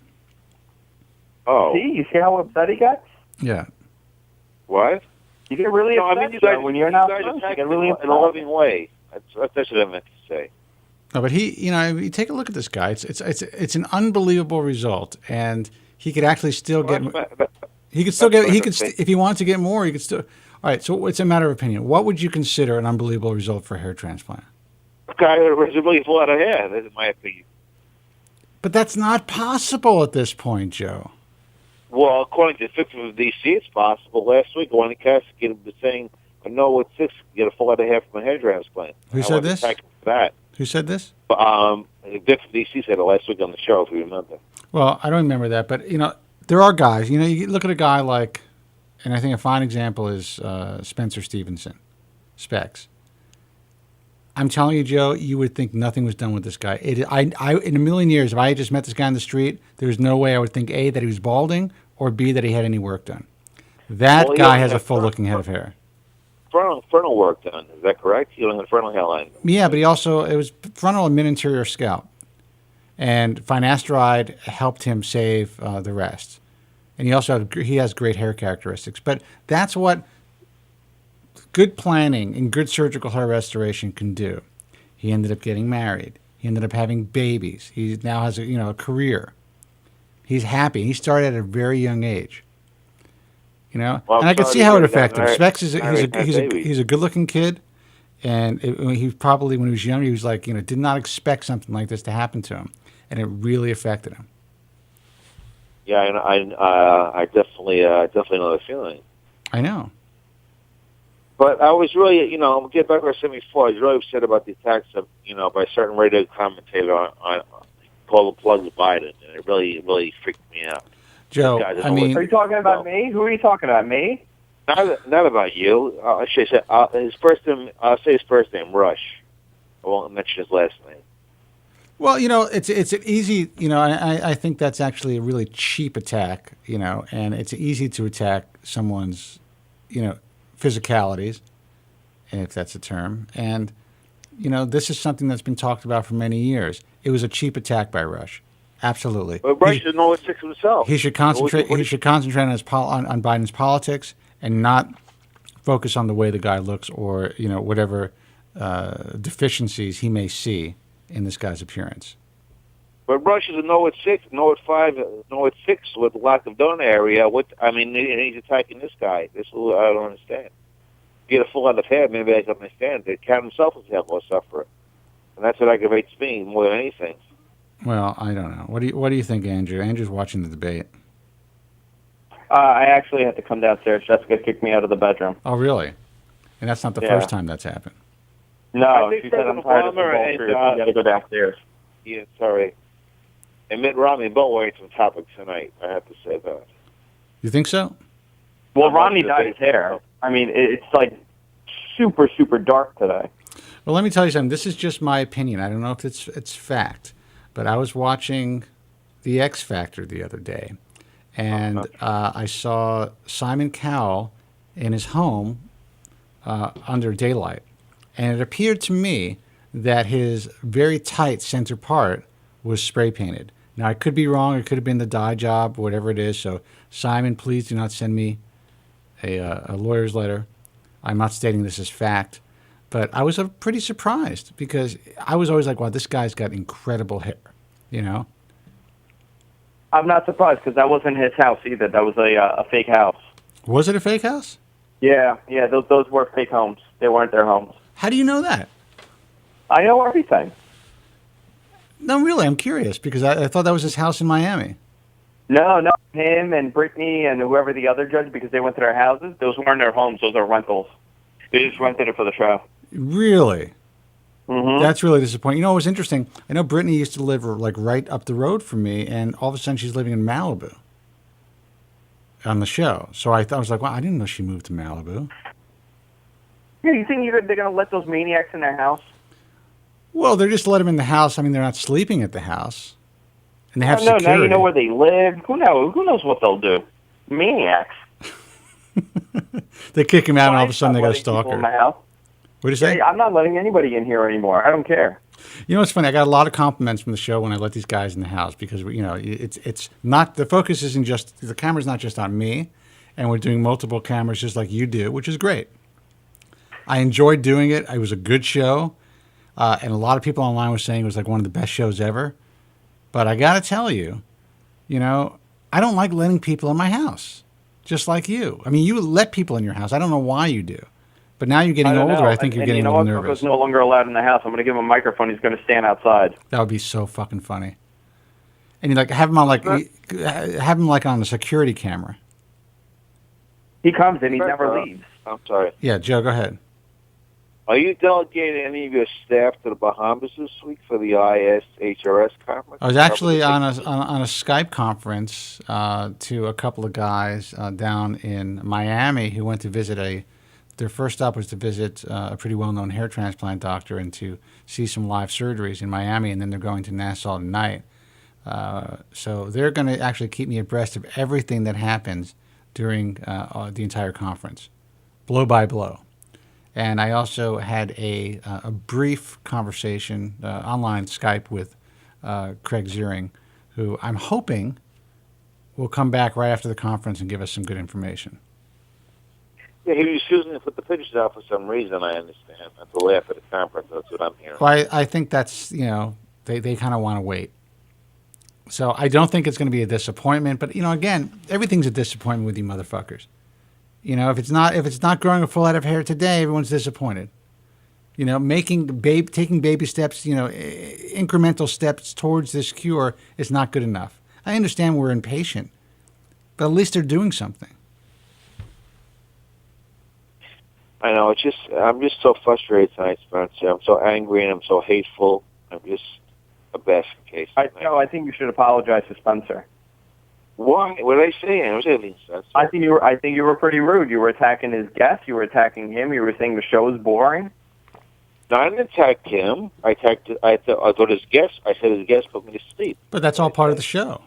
Oh. See, you see how upset he gets? Yeah. What? You get really upset you guys, when you're not you supposed guys to get really upset. in a loving way. That's what I meant to say. No, but you take a look at this guy. It's an unbelievable result, and he could actually still get. He could still get. He could if he wanted to get more. He could still. All right, so it's a matter of opinion. What would you consider an unbelievable result for a hair transplant? A guy who has a really full head of hair. That's my opinion. But that's not possible at this point, Joe. Well, according to the 5th of D.C., it's possible. Last week, one of the cats was saying, I know what 6 get a full head of hair from a hair transplant. Who said this? That. Who said this? The 5th of D.C. said it last week on the show, if you remember. Well, I don't remember that, but, there are guys. You look at a guy like, and I think a fine example is Spencer Stevenson, Specs. I'm telling you, Joe, you would think nothing was done with this guy. I in a million years, if I had just met this guy on the street, there's no way I would think, A, that he was balding, or B, that he had any work done. That guy has a full-looking head of hair. Frontal work done, is that correct? He only had a frontal hairline. Yeah, but it was frontal and mid-interior scalp. And finasteride helped him save the rest. And he has great hair characteristics. But that's what good planning and good surgical hair restoration can do. He ended up getting married. He ended up having babies. He now has a career. He's happy. He started at a very young age. Well, and I can see how it affected him. Specs he's a good-looking kid, and he probably when he was younger he was like did not expect something like this to happen to him, and it really affected him. Yeah, I definitely know the feeling. I know. But I was really, get back to what I said before, I was really upset about the attacks of, by a certain radio commentator on Call the Plugs Biden, and it really freaked me out. Joe, are you talking about me? Who are you talking about, me? Not about you. I should say his first name. I'll say his first name, Rush. I won't mention his last name. Well, it's an easy, I think that's actually a really cheap attack, and it's easy to attack someone's, physicalities, if that's a term. And, this is something that's been talked about for many years. It was a cheap attack by Rush. Absolutely. But Rush doesn't know 06 himself. He should concentrate. He should concentrate on Biden's politics and not focus on the way the guy looks or whatever deficiencies he may see in this guy's appearance. But Rush is a 06, 05, 06 with lack of donor area. He's attacking this guy. This is what I don't understand. Get a full head of hair, maybe I can understand. The cat himself is a hair loss sufferer, and that's what aggravates me more than anything. Well, I don't know. What do you think, Andrew? Andrew's watching the debate. I actually had to come downstairs. Jessica kicked me out of the bedroom. Oh, really? And that's not the first time that's happened. No, she said I'm tired of the ball truth. You got to go downstairs. Yeah, sorry. And Mitt Romney both wearing some topics tonight. I have to say that. You think so? Well, Romney dyed his hair. It's like super, super dark today. Well, let me tell you something. This is just my opinion. I don't know if it's fact, but I was watching The X Factor the other day, and I saw Simon Cowell in his home under daylight, and it appeared to me that his very tight center part was spray painted. Now, I could be wrong. It could have been the dye job, whatever it is. So, Simon, please do not send me a lawyer's letter. I'm not stating this as fact. But I was pretty surprised because I was always like, wow, this guy's got incredible hair, I'm not surprised because that wasn't his house either. That was a fake house. Was it a fake house? Yeah. Those were fake homes. They weren't their homes. How do you know that? I know everything. No, really, I'm curious because I thought that was his house in Miami. No, him and Brittany and whoever the other judge, because they went to their houses, those weren't their homes. Those are rentals. They just rented it for the show. Really? Mm-hmm. That's really disappointing. It was interesting. I know Brittany used to live like right up the road from me, and all of a sudden she's living in Malibu on the show. So I was like, wow, I didn't know she moved to Malibu. Yeah, you think they're going to let those maniacs in their house? Well, they're just let them in the house. They're not sleeping at the house. And they have security. Now you know where they live. Who knows what they'll do? Maniacs. They kick him out, and all of a sudden they got a stalker. In my house. What do you say? Hey, I'm not letting anybody in here anymore. I don't care. You know what's funny? I got a lot of compliments from the show when I let these guys in the house because it's not the focus isn't just the camera's not just on me, and we're doing multiple cameras just like you do, which is great. I enjoyed doing it. It was a good show, and a lot of people online were saying it was like one of the best shows ever. But I got to tell you, I don't like letting people in my house, just like you. I mean, you let people in your house. I don't know why you do. But now you're getting older. I think you're getting a little nervous. Coco's no longer allowed in the house. I'm going to give him a microphone. He's going to stand outside. That would be so fucking funny. And you have him on on a security camera. He comes in. He never leaves. I'm sorry. Yeah, Joe, go ahead. Are you delegating any of your staff to the Bahamas this week for the ISHRS conference? I was actually on a Skype conference to a couple of guys down in Miami who went to visit their first stop was to visit a pretty well-known hair transplant doctor and to see some live surgeries in Miami, and then they're going to Nassau tonight. So they're going to actually keep me abreast of everything that happens during the entire conference, blow by blow. And I also had a brief conversation, online Skype with Craig Ziering, who I'm hoping will come back right after the conference and give us some good information. Yeah, he was choosing to put the pictures out for some reason, I understand, until after the conference. That's what I'm hearing. Well, I think that's, they kind of want to wait. So I don't think it's going to be a disappointment. But, again, everything's a disappointment with you motherfuckers. If it's not growing a full head of hair today, everyone's disappointed. Taking baby steps, incremental steps towards this cure is not good enough. I understand we're impatient, but at least they're doing something. I know. I'm just so frustrated tonight, Spencer. I'm so angry and I'm so hateful. I'm just a basket case. I think you should apologize to Spencer. Why? What did I say? I was being sensitive. I think you were pretty rude. You were attacking his guests. You were attacking him. You were saying the show is boring. No, I didn't attack him. I thought his guest. I said his guest put me to sleep. But that's all part of the show.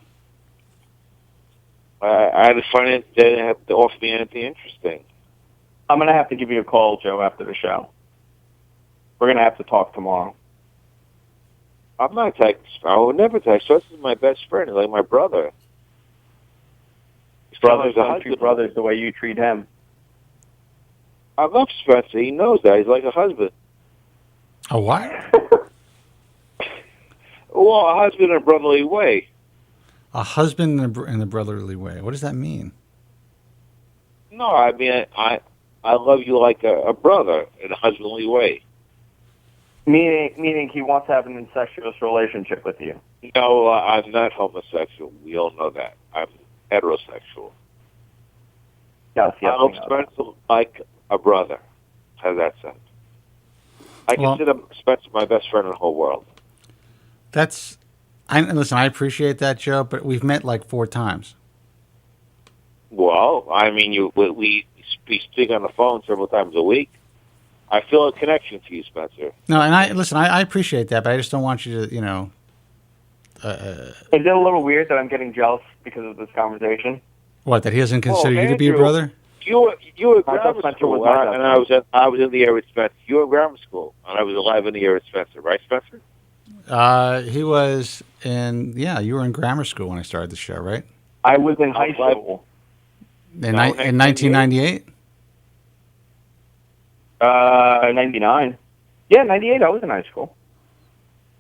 I had to find it. They didn't have to offer me anything interesting. I'm going to have to give you a call, Joe, after the show. We're going to have to talk tomorrow. I'm not attacking. I would never attack. So this is my best friend. He's like my brother. Brothers don't treat brothers the way you treat him. I love Spencer. He knows that. He's like a husband. A what? Well, a husband in a brotherly way. A husband in a brotherly way. What does that mean? No, I mean, I love you like a brother in a husbandly way. Meaning he wants to have an incestuous relationship with you. No, I'm not homosexual. We all know that. I'm heterosexual. Yes, I love Spencer like a brother. How's that sound? I consider Spencer my best friend in the whole world. Listen, I appreciate that, Joe, but we've met like 4 times. Well, I mean, we speak on the phone several times a week. I feel a connection to you, Spencer. No, and I appreciate that, but I just don't want you to, Is it a little weird that I'm getting jealous because of this conversation? What, that he doesn't consider you to be a brother? You were in grammar school, and I was in the air with Spencer. You were in grammar school, and I was alive in the air with Spencer, right, Spencer? He was you were in grammar school when I started the show, right? I was in high school. In 1998? 99. Yeah, 98, I was in high school.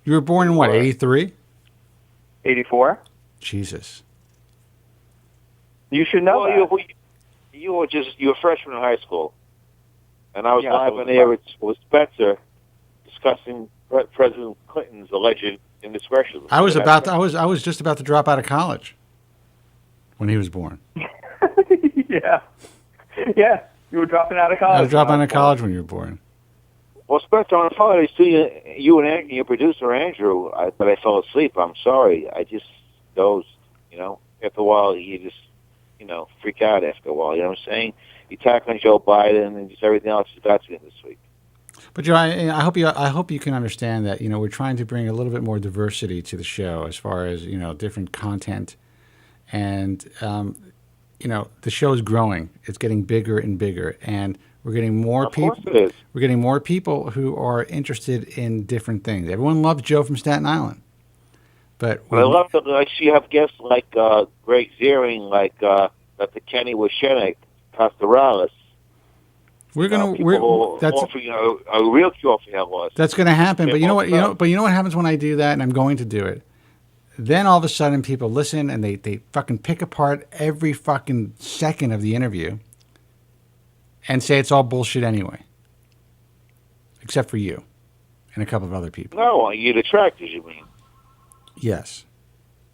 You were born in what, 83? 84. Jesus. You should know that. You were a freshman in high school, and I was live on air with Spencer discussing President Clinton's alleged indiscretion. I was just about to drop out of college when he was born. Yeah. You were dropping out of college. I was dropping out of college when you were born. Well, Spencer, on the phone, I see you and your producer Andrew, but I fell asleep. I'm sorry. I just dozed. After a while, you just freak out after a while. You know what I'm saying? You attack on Joe Biden and just everything else you got to this week. But Joe, I hope you can understand that we're trying to bring a little bit more diversity to the show as far as different content, and the show is growing. It's getting bigger and bigger, and we're getting more people. We're getting more people who are interested in different things. Everyone loves Joe from Staten Island, but I love that you have guests like Greg Ziering, like Dr. Kenny Washenik, Pastorales. We're that's a real cure for hair loss. That's going to happen, but you know what happens when I do that, and I'm going to do it. Then all of a sudden, people listen and they fucking pick apart every fucking second of the interview and say it's all bullshit anyway, except for you and a couple of other people. No, you detractors, you mean? Yes.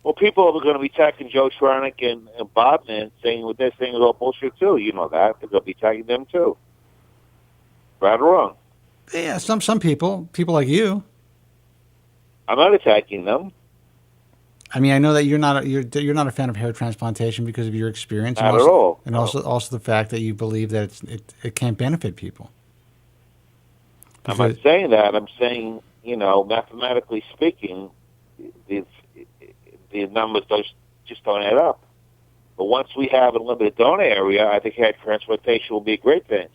Well, people are going to be attacking Joe Schwarnick and Bob Man, saying what they're saying is all bullshit too. You know that. They're going to be attacking them too. Right or wrong? Yeah, some people like you. I'm not attacking them. I mean, I know that you're not a fan of hair transplantation because of your experience. Not at all. And also the fact that you believe that it can't benefit people. I'm not saying that. I'm saying, mathematically speaking, the numbers just don't add up. But once we have a limited donor area, I think hair transplantation will be a great thing.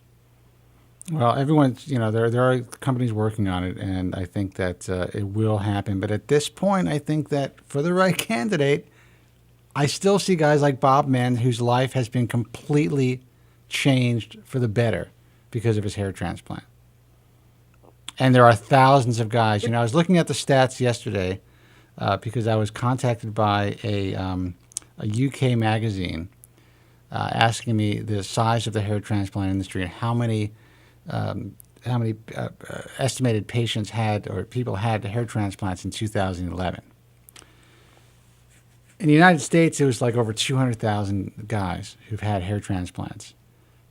Well, everyone's, there are companies working on it, and I think that it will happen. But at this point, I think that for the right candidate, I still see guys like Bob Mann, whose life has been completely changed for the better because of his hair transplant. And there are thousands of guys. I was looking at the stats yesterday because I was contacted by a UK magazine asking me the size of the hair transplant industry and how many estimated patients had or people had hair transplants in 2011. In the United States, it was like over 200,000 guys who've had hair transplants.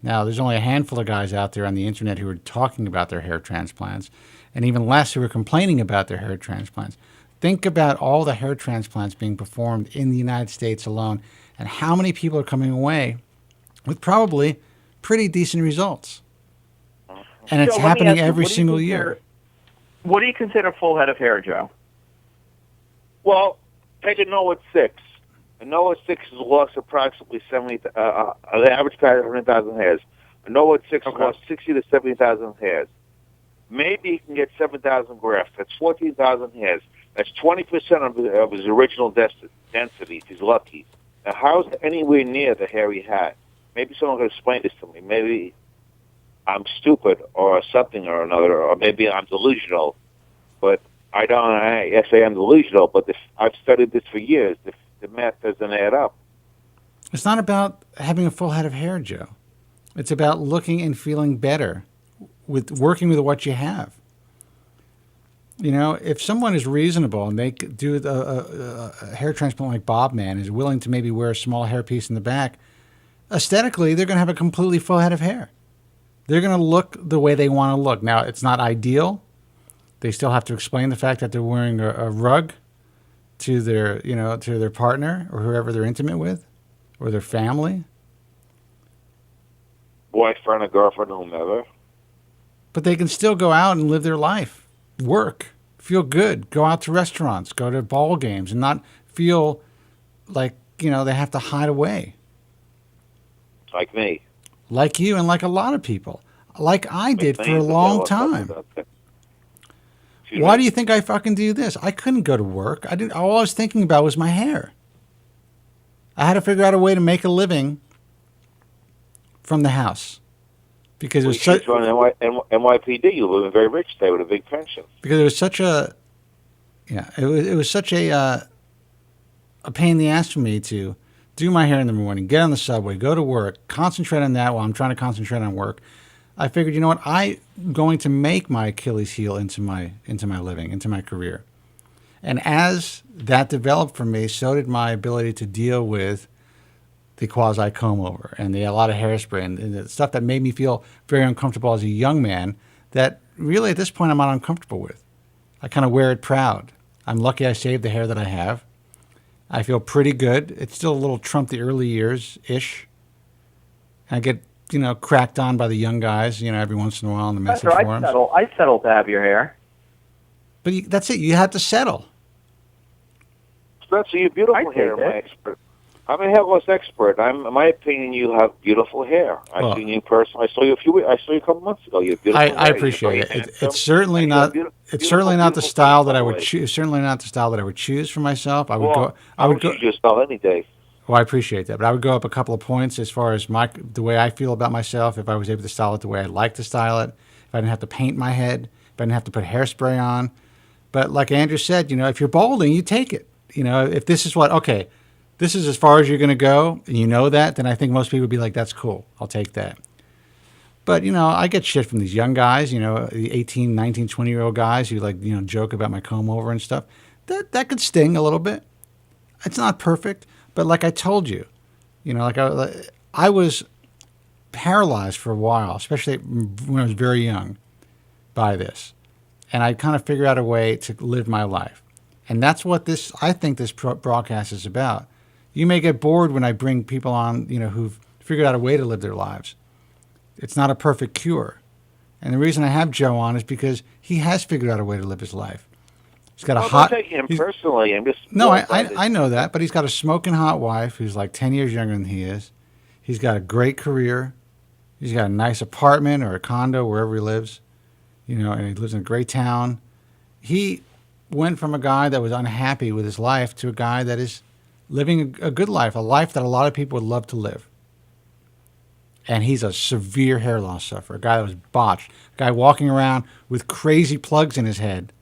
Now, there's only a handful of guys out there on the internet who are talking about their hair transplants, and even less who are complaining about their hair transplants. Think about all the hair transplants being performed in the United States alone, and how many people are coming away with probably pretty decent results. And it's Joe, let me happening ask you, every what do you single consider- year. What do you consider full head of hair, Joe? Well, take a Noah 6. A Noah 6 has lost approximately 70. The average guy has 100,000 hairs. A Noah 6 has lost 60 to 70,000 hairs. Maybe he can get 7,000 grafts. That's 14,000 hairs. That's 20% of his original density, if he's lucky. Now, how's it anywhere near the hair he had? Maybe someone can explain this to me. Maybe I'm stupid or something or another, or maybe I'm delusional. But yes, I am delusional, but I've studied this for years. The math doesn't add up. It's not about having a full head of hair, Joe. It's about looking and feeling better with working with what you have. You know, if someone is reasonable and they do a hair transplant like Bob Man, is willing to maybe wear a small hairpiece in the back, aesthetically, they're going to have a completely full head of hair. They're going to look the way they want to look. Now, it's not ideal. They still have to explain the fact that they're wearing a rug to their, to their partner or whoever they're intimate with, or their family. Boyfriend or girlfriend, whomever. But they can still go out and live their life, work, feel good, go out to restaurants, go to ball games, and not feel like, they have to hide away. Like me. Like you and like a lot of people. Like I did for a long time. Why do you think I fucking do this? I couldn't go to work. All I was thinking about was my hair. I had to figure out a way to make a living from the house. Because it was such NYPD, you live in very rich state with a big pension. Because it was such a pain in the ass for me to do my hair in the morning, get on the subway, go to work, concentrate on that while I'm trying to concentrate on work. I figured, you know what, I'm going to make my Achilles heel into my living, into my career. And as that developed for me, so did my ability to deal with the quasi comb over and a lot of hairspray and the stuff that made me feel very uncomfortable as a young man that really at this point I'm not uncomfortable with. I kind of wear it proud. I'm lucky I saved the hair that I have. I feel pretty good. It's still a little Trump the early years-ish. I get, cracked on by the young guys, every once in a while in the message forums. I settle to have your hair. But that's it. You have to settle. Spencer, you're beautiful hair, my expert. I'm a hair loss expert. In my opinion, you have beautiful hair. I've seen you in person. I saw you a couple months ago. You have beautiful hair. I appreciate it. It's certainly not. It's certainly not the style that I would choose. Certainly not the style that I would choose for myself. I would choose your style any day. Well, I appreciate that, but I would go up a couple of points as far as the way I feel about myself. If I was able to style it the way I'd like to style it, if I didn't have to paint my head, if I didn't have to put hairspray on. But like Andrew said, if you're balding, you take it. If this is this is as far as you're going to go, and you know that, then I think most people would be like, that's cool. I'll take that. But, I get shit from these young guys, the 18, 19, 20-year-old guys who joke about my comb over and stuff. That could sting a little bit. It's not perfect, but like I told you, I was paralyzed for a while, especially when I was very young, by this. And I kind of figured out a way to live my life. And that's what I think this broadcast is about. You may get bored when I bring people on, who've figured out a way to live their lives. It's not a perfect cure. And the reason I have Joe on is because he has figured out a way to live his life. He's got I'm taking him personally. I'm just I know that, but he's got a smoking hot wife who's like 10 years younger than he is. He's got a great career. He's got a nice apartment or a condo wherever he lives, and he lives in a great town. He went from a guy that was unhappy with his life to a guy that is living a good life, a life that a lot of people would love to live. And he's a severe hair loss sufferer, a guy that was botched, a guy walking around with crazy plugs in his head,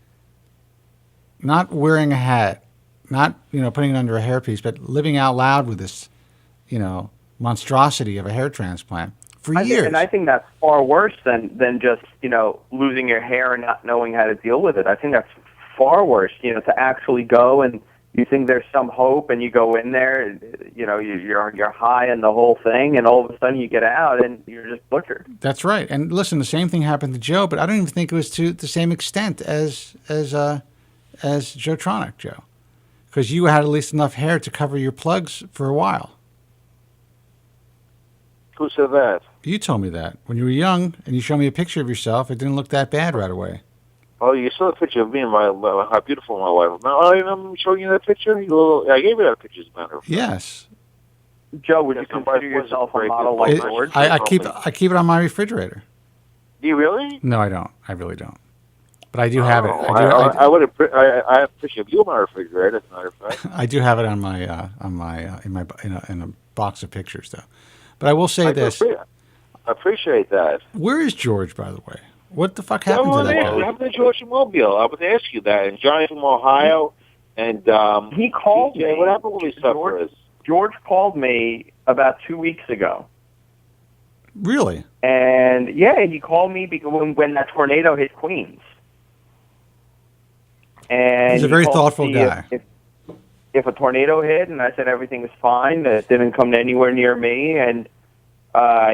not wearing a hat, not, putting it under a hairpiece, but living out loud with this, monstrosity of a hair transplant for years. I think that's far worse than just, losing your hair and not knowing how to deal with it. I think that's far worse, to actually go and you think there's some hope and you go in there, you're high in the whole thing, and all of a sudden you get out and you're just butchered. That's right. And listen, the same thing happened to Joe, but I don't even think it was to the same extent as Joe Tronic, Joe. Because you had at least enough hair to cover your plugs for a while. Who said that? You told me that. When you were young and you showed me a picture of yourself, it didn't look that bad right away. Oh, you saw a picture of me and how beautiful my wife. Now, I'm showing you that picture. I gave you that picture, as a matter of fact. Yes. Joe, would you consider yourself a model like George? I keep it on my refrigerator. Do you really? No, I don't. I really don't. But I do have it. I would have. I have a picture of you on my refrigerator, as a matter of fact. I do have it on my in a box of pictures, though. But I will say this. I appreciate that. Where is George, by the way? What the fuck happened to that guy? What happened to George Mobile? I would ask you that. And Johnny from Ohio, and he called me. What happened with these sufferers? George called me about 2 weeks ago. Really? And yeah, he called me because when that tornado hit Queens. And he's a very thoughtful guy. If a tornado hit, and I said everything was fine, that it didn't come anywhere near me, and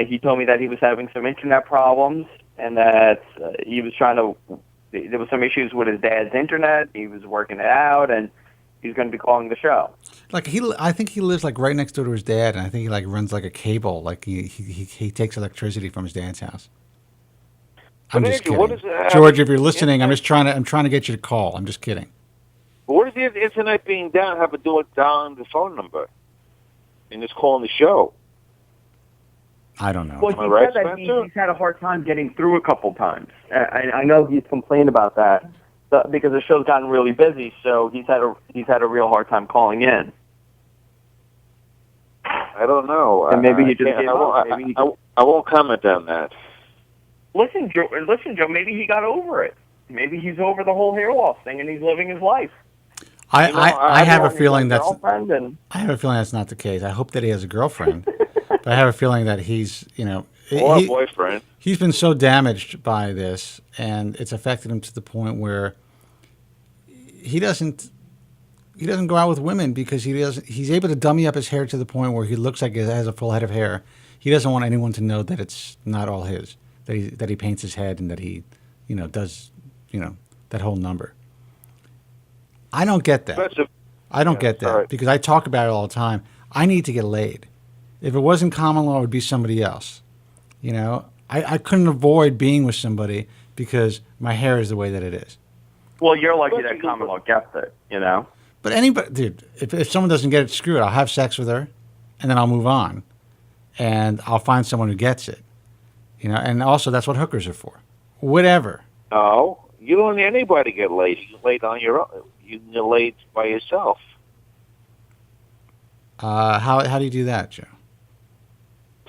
he told me that he was having some internet problems, and that he was there was some issues with his dad's internet. He was working it out, and he's going to be calling the show. Like I think he lives like right next door to his dad, and I think he like runs like a cable. Like he takes electricity from his dad's house. I'm just kidding, George. If you're listening, I'm trying to get you to call. I'm just kidding. What does the internet being down have to do with down the phone number and just calling the show? I don't know. Well, he said that he's had a hard time getting through a couple times. I know he's complained about that because the show's gotten really busy. So he's had a real hard time calling in. I don't know. And maybe he just I won't comment on that. Listen, Joe. Maybe he got over it. Maybe he's over the whole hair loss thing, and he's living his life. I have a feeling that's not the case. I hope that he has a girlfriend, but I have a feeling that he's or a boyfriend. He's been so damaged by this, and it's affected him to the point where he doesn't go out with women because he's able to dummy up his hair to the point where he looks like he has a full head of hair. He doesn't want anyone to know that it's not all his. That he paints his head and that he does that whole number. I don't get that. I don't get that because I talk about it all the time. I need to get laid. If it wasn't common law, it would be somebody else. I couldn't avoid being with somebody because my hair is the way that it is. Well, you're lucky that common law gets it, But anybody, dude, if someone doesn't get it, screw it. I'll have sex with her, and then I'll move on, and I'll find someone who gets it. And also that's what hookers are for. Whatever. No, you don't need anybody to get laid. You get laid on your own. You can get laid by yourself. How do you do that, Joe?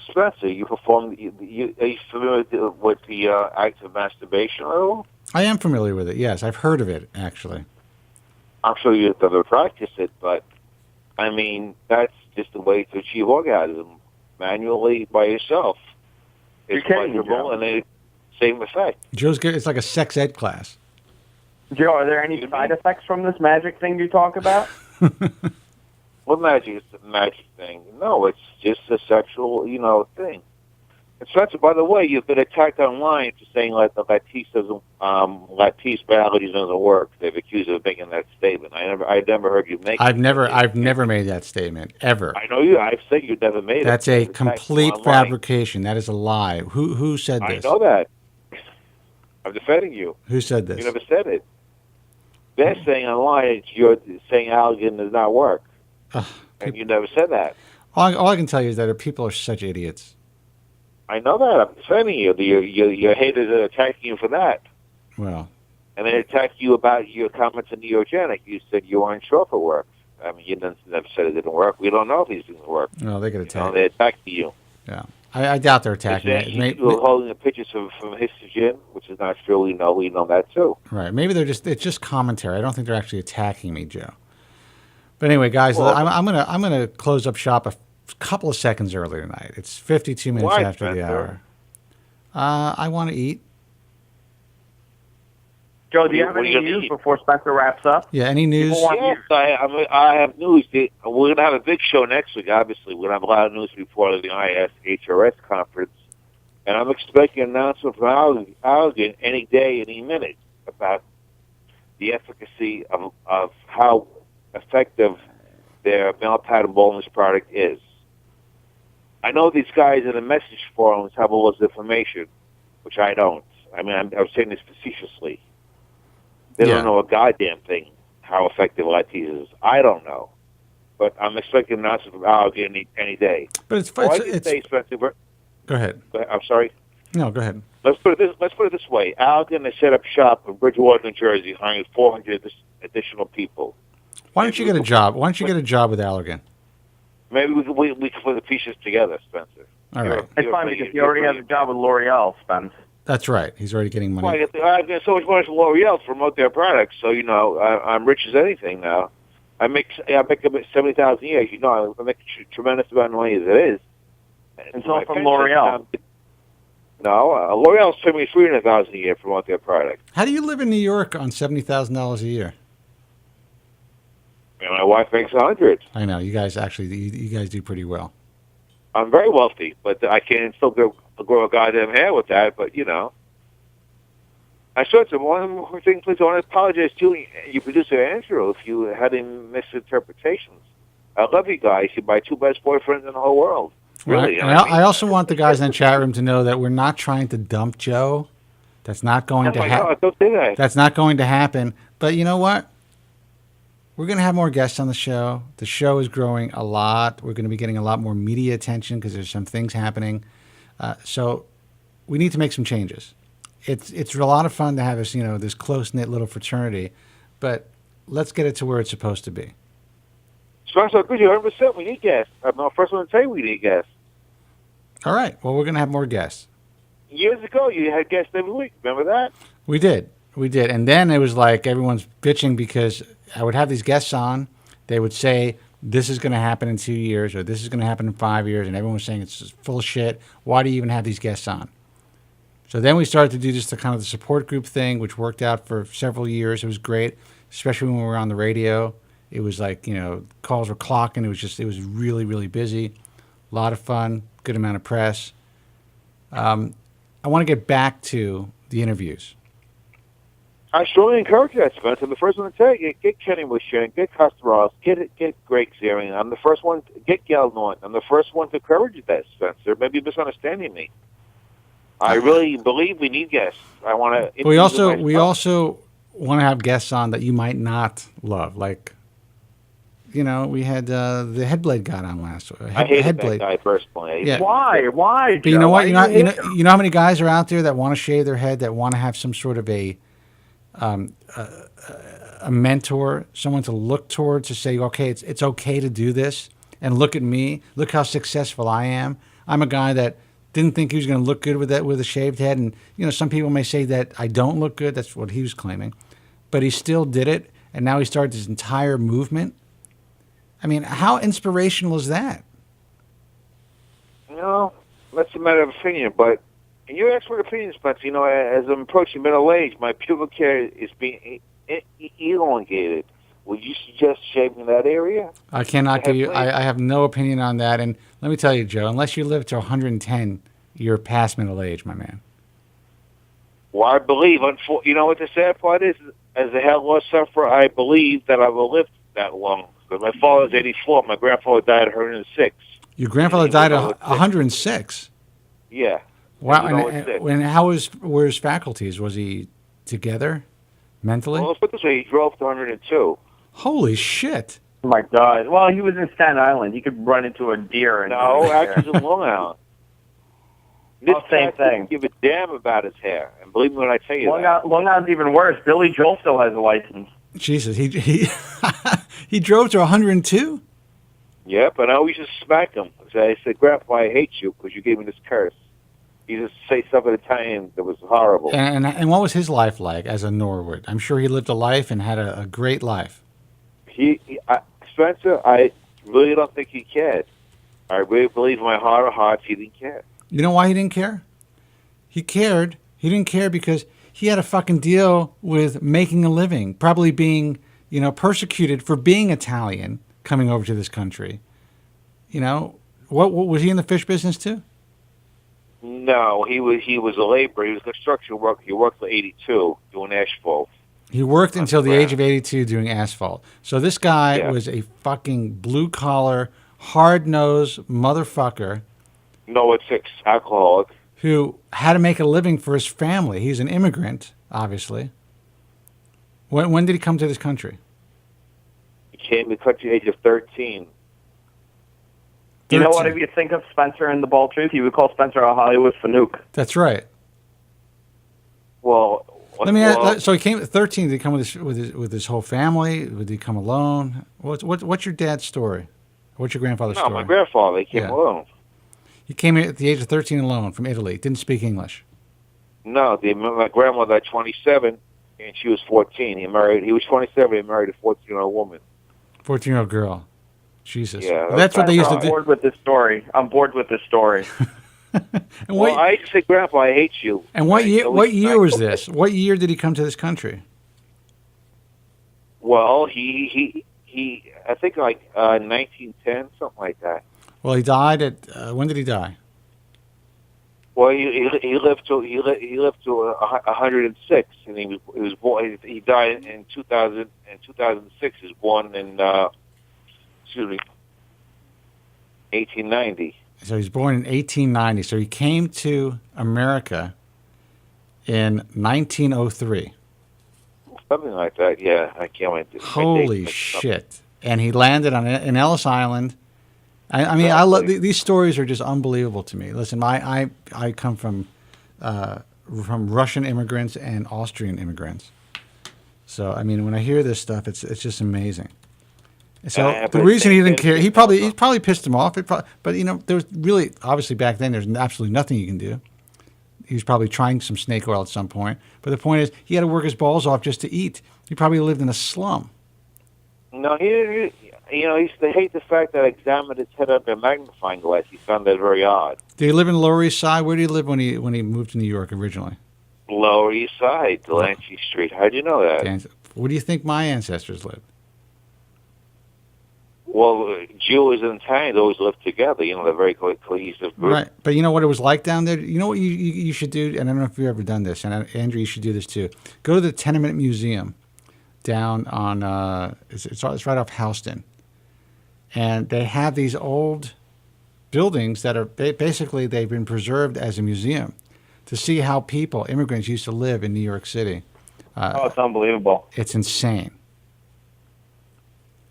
Spencer, you perform. Are you familiar with the act of masturbation at all? I am familiar with it. Yes, I've heard of it actually. I'm sure you've never practiced it, but I mean that's just a way to achieve orgasm manually by yourself. It's pleasurable and the same effect. Joe's good. It's like a sex ed class. Joe, are there any side effects from this magic thing you talk about? What magic is the magic thing? No, it's just a sexual, thing. And Spencer, by the way, you've been attacked online for saying that the Latisse biology doesn't work. They've accused you of making that statement. I never heard you make. I've never made that statement ever. I know you. I've said you've never made it. That's a complete fabrication. That is a lie. Who said this? I know that. I'm defending you. Who said this? You never said it. They're saying online you're saying Allergan does not work, and you never said that. All I can tell you is that people are such idiots. I know that. I'm defending you. Your haters are attacking you for that. Well. And they attacked you about your comments on Neogenic. You said you weren't sure if it worked. I mean, you never said it didn't work. We don't know if these things work. No, they get attacked. They attacked you. Yeah. I doubt they're attacking me. You're holding the pictures from Histogen, which is not true. We know that too. Right. Maybe it's just commentary. I don't think they're actually attacking me, Joe. But anyway, guys, I'm gonna close up shop a couple of seconds early tonight. It's 52 minutes after the hour. I want to eat. Joe, do you have any news before Spencer wraps up? Yeah, any news? Yes, I have news. We're going to have a big show next week, obviously. We're going to have a lot of news before the ISHRS conference. And I'm expecting an announcement from Allergan any day, any minute about the efficacy of how effective their male pattern baldness product is. I know these guys in the message forums have all this information, which I don't. I mean, I'm saying this facetiously. They don't know a goddamn thing how effective Latisse is. I don't know. But I'm expecting an answer from Allegan any day. But it's Well, Go ahead. I'm sorry. No, go ahead. Let's put it this way. Allegan has set up shop in Bridgewater, New Jersey, hiring 400 additional people. Why don't you get a job? Why don't you get a job with Allergan? Maybe we can put the pieces together, Spencer. All right. It's fine because he already has a job with L'Oreal, Spence. That's right. He's already getting money. Well, I get so much money from L'Oreal to promote their products. So I'm rich as anything now. I make about $70,000 a year. I make a tremendous amount of money as it is. It's all from L'Oreal. No, L'Oreal's paying me $300,000 a year to promote their product. How do you live in New York on $70,000 a year? And my wife makes $100. I know you guys you guys do pretty well. I'm very wealthy, but I can't still grow a goddamn hair with that. But I said to him, one more thing, please. I want to apologize to you, producer Andrew, if you had any misinterpretations. I love you guys. You're my two best boyfriends in the whole world. Really. Right. I also want the guys in the chat room to know that we're not trying to dump Joe. That's not going to happen. Don't say that. That's not going to happen. But you know what? We're going to have more guests on the show. The show is growing a lot. We're going to be getting a lot more media attention because there's some things happening. So we need to make some changes. It's a lot of fun to have this close-knit little fraternity, but let's get it to where it's supposed to be. So good. You're 100%. We need guests. I'm the first one to tell you we need guests. All right. Well, we're going to have more guests. Years ago, you had guests every week. Remember that? We did. And then it was like everyone's bitching because I would have these guests on. They would say, this is going to happen in 2 years or this is going to happen in 5 years. And everyone was saying it's full of shit. Why do you even have these guests on? So then we started to do just the kind of the support group thing, which worked out for several years. It was great, especially when we were on the radio. It was like, calls were clocking. It was really, really busy. A lot of fun, good amount of press. I want to get back to the interviews. I strongly encourage that, Spencer. I'm the first one to tell you, get Kenny Wishing, get Costaros, get Greg Zarian. I'm the first one, get Gail Norton. I'm the first one to encourage that, Spencer. Maybe you're misunderstanding me. I really believe we need guests. I want to. We also want to have guests on that you might not love. Like, we had the Headblade guy on last week. I hated that guy personally. Yeah. Why? But you know what? You know how many guys are out there that want to shave their head, that want to have some sort of a mentor, someone to look towards, to say, okay, it's okay to do this, and look at me, look how successful I am. I'm a guy that didn't think he was going to look good with a shaved head, and some people may say that I don't look good. That's what he was claiming, but he still did it, and now he started this entire movement. I mean, how inspirational is that? That's a matter of opinion, but in your expert opinion, Spencer, as I'm approaching middle age, my pubic hair is being elongated. Would you suggest shaving that area? I cannot give you. I have no opinion on that. And let me tell you, Joe, unless you live to 110, you're past middle age, my man. Well, I believe. You know what the sad part is? As a hair loss sufferer, I believe that I will live that long. Because my father's 84. My grandfather died at 106. Your grandfather died at 106? Yeah. Wow. And how were his faculties? Was he together mentally? Well, let's put it this way. He drove to 102. Holy shit. Oh, my God. Well, he was in Staten Island. He could run into a deer. No, actually in Long Island. Same thing. Give a damn about his hair. And believe me when I tell you Long Island's even worse. Billy Joel still has a license. Jesus. He drove to 102? Yeah, but I always just smack him. I said, Grandpa, I hate you because you gave me this curse. He just say stuff at a time that was horrible. And what was his life like as a Norwood? I'm sure he lived a life and had a great life. Spencer, I really don't think he cared. I really believe in my heart of hearts he didn't care. You know why he didn't care? He cared. He didn't care because he had a fucking deal with making a living, probably being, persecuted for being Italian coming over to this country. What was he in the fish business too? No, he was a laborer. He was a construction worker. He worked till 82 doing asphalt. He worked until the age of 82 doing asphalt. So this guy was a fucking blue-collar, hard-nosed motherfucker No, it's alcoholic. who had to make a living for his family. He's an immigrant, obviously. When did he come to this country? He came to the country at the age of 13. You know what? If you think of Spencer and the Bald Truth, you would call Spencer a Hollywood Fanuc. That's right. Well, Let me ask, so he came at 13. Did he come with his whole family? Did he come alone? What's your dad's story? What's your grandfather's story? No, my grandfather. He came alone. He came here at the age of 13 alone from Italy. Didn't speak English. No, my grandmother at 27, and she was 14. He was 27. He married a 14-year-old woman. 14-year-old girl. Jesus. Yeah, that's what they used to do. I'm bored with this story. Well, I say, Grandpa, I hate you. And what year was this? What year did he come to this country? Well, he I think like 1910, something like that. Well, he died at when did he die? Well, he lived to 106, and he was born. He died in 2000. In 2006, he was born in 1890. So he was born in 1890. So he came to America in 1903. Something like that. Yeah, I can't wait. Holy shit! And he landed in Ellis Island. I mean, I love these stories are just unbelievable to me. Listen, I come from Russian immigrants and Austrian immigrants. So I mean, when I hear this stuff, it's just amazing. So the reason he didn't care, he probably pissed him off. But you know, there was really obviously back then there's absolutely nothing you can do. He was probably trying some snake oil at some point. But the point is, he had to work his balls off just to eat. He probably lived in a slum. No, he used to hate the fact that I examined his head under a magnifying glass. He found that very odd. Did he live in the Lower East Side? Where did he live when he moved to New York originally? Lower East Side, Delancey Street. How'd you know that? Where do you think my ancestors lived? Well, Jews and Italians always lived together. You know, they're very cohesive group. Right, but you know what it was like down there? You know what you should do? And I don't know if you've ever done this, and Andrew, you should do this too. Go to the Tenement Museum down on, it's right off Houston. And they have these old buildings that are basically, they've been preserved as a museum to see how immigrants used to live in New York City. It's unbelievable. It's insane.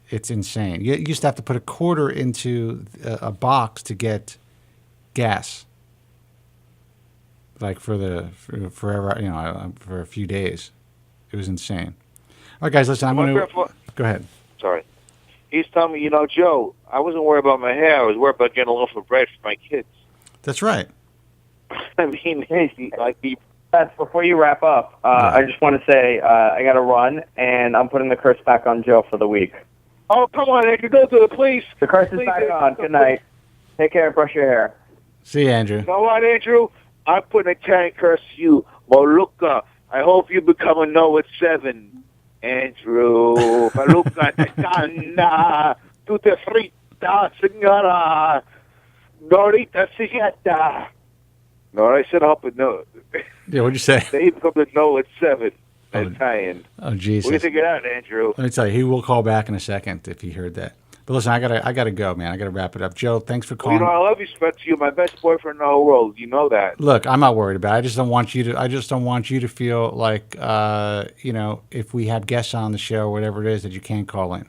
It's insane. You used to have to put a quarter into a box to get gas, like forever, you know, for a few days. It was insane. All right, guys, listen. I'm going to go ahead. Sorry, he's telling me, you know, Joe, I wasn't worried about my hair. I was worried about getting a loaf of bread for my kids. That's right. I mean, Before you wrap up, I just want to say I got to run, and I'm putting the curse back on Joe for the week. Oh, come on, Andrew, go to the police. The curse is back on. Good night. Take care. Brush your hair. See you, Andrew. You know what, Andrew? I'm putting a Italian curse to you. Molucca, I hope you become a Noah 7. Andrew, Molucca, Tana, tutte fritta, signora, Norita Sigetta. No, I said up with no. Yeah, what'd you say? They become the Noah 7. Italian. Oh, Jesus. What do you think of that, Andrew? Let me tell you, he will call back in a second if he heard that. But listen, I gotta go, man. I gotta wrap it up. Joe, thanks for calling. Well, you know, I love you, Spencer. You're my best boyfriend in the whole world. You know that. Look, I'm not worried about it. I just don't want you to feel like, you know, if we have guests on the show or whatever it is, that you can't call in.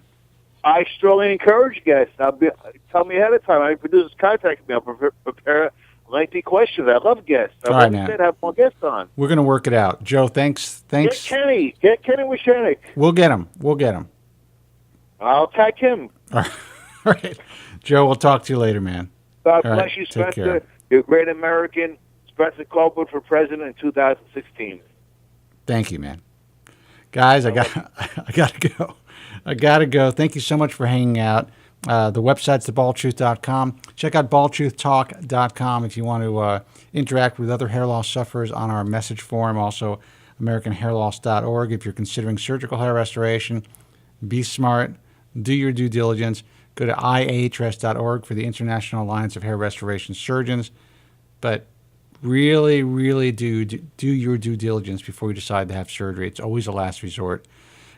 I strongly encourage guests. Tell me ahead of time. My producers contact me. I'll prepare lengthy questions. I love guests. All right, man. Have more guests on. We're gonna work it out. Joe, thanks. Get Kenny with Shannick. We'll get him. I'll attack him. All right. Joe, we'll talk to you later, man. God bless you, Spencer. You're a great American. Spencer Kobren for president in 2016. Thank you, man. Guys, I gotta go. I gotta go. Thank you so much for hanging out. The website's thebaldtruth.com. Check out baldtruthtalk.com if you want to interact with other hair loss sufferers on our message forum. Also, AmericanHairLoss.org. If you're considering surgical hair restoration, be smart. Do your due diligence. Go to IAHRS.org for the International Alliance of Hair Restoration Surgeons. But really, really do your due diligence before you decide to have surgery. It's always a last resort.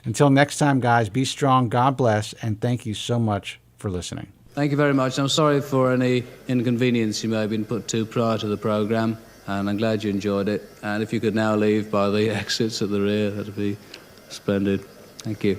Until next time, guys, be strong. God bless. And thank you so much for listening. Thank you very much. I'm sorry for any inconvenience you may have been put to prior to the programme, and I'm glad you enjoyed it. And if you could now leave by the exits at the rear, that'd be splendid. Thank you.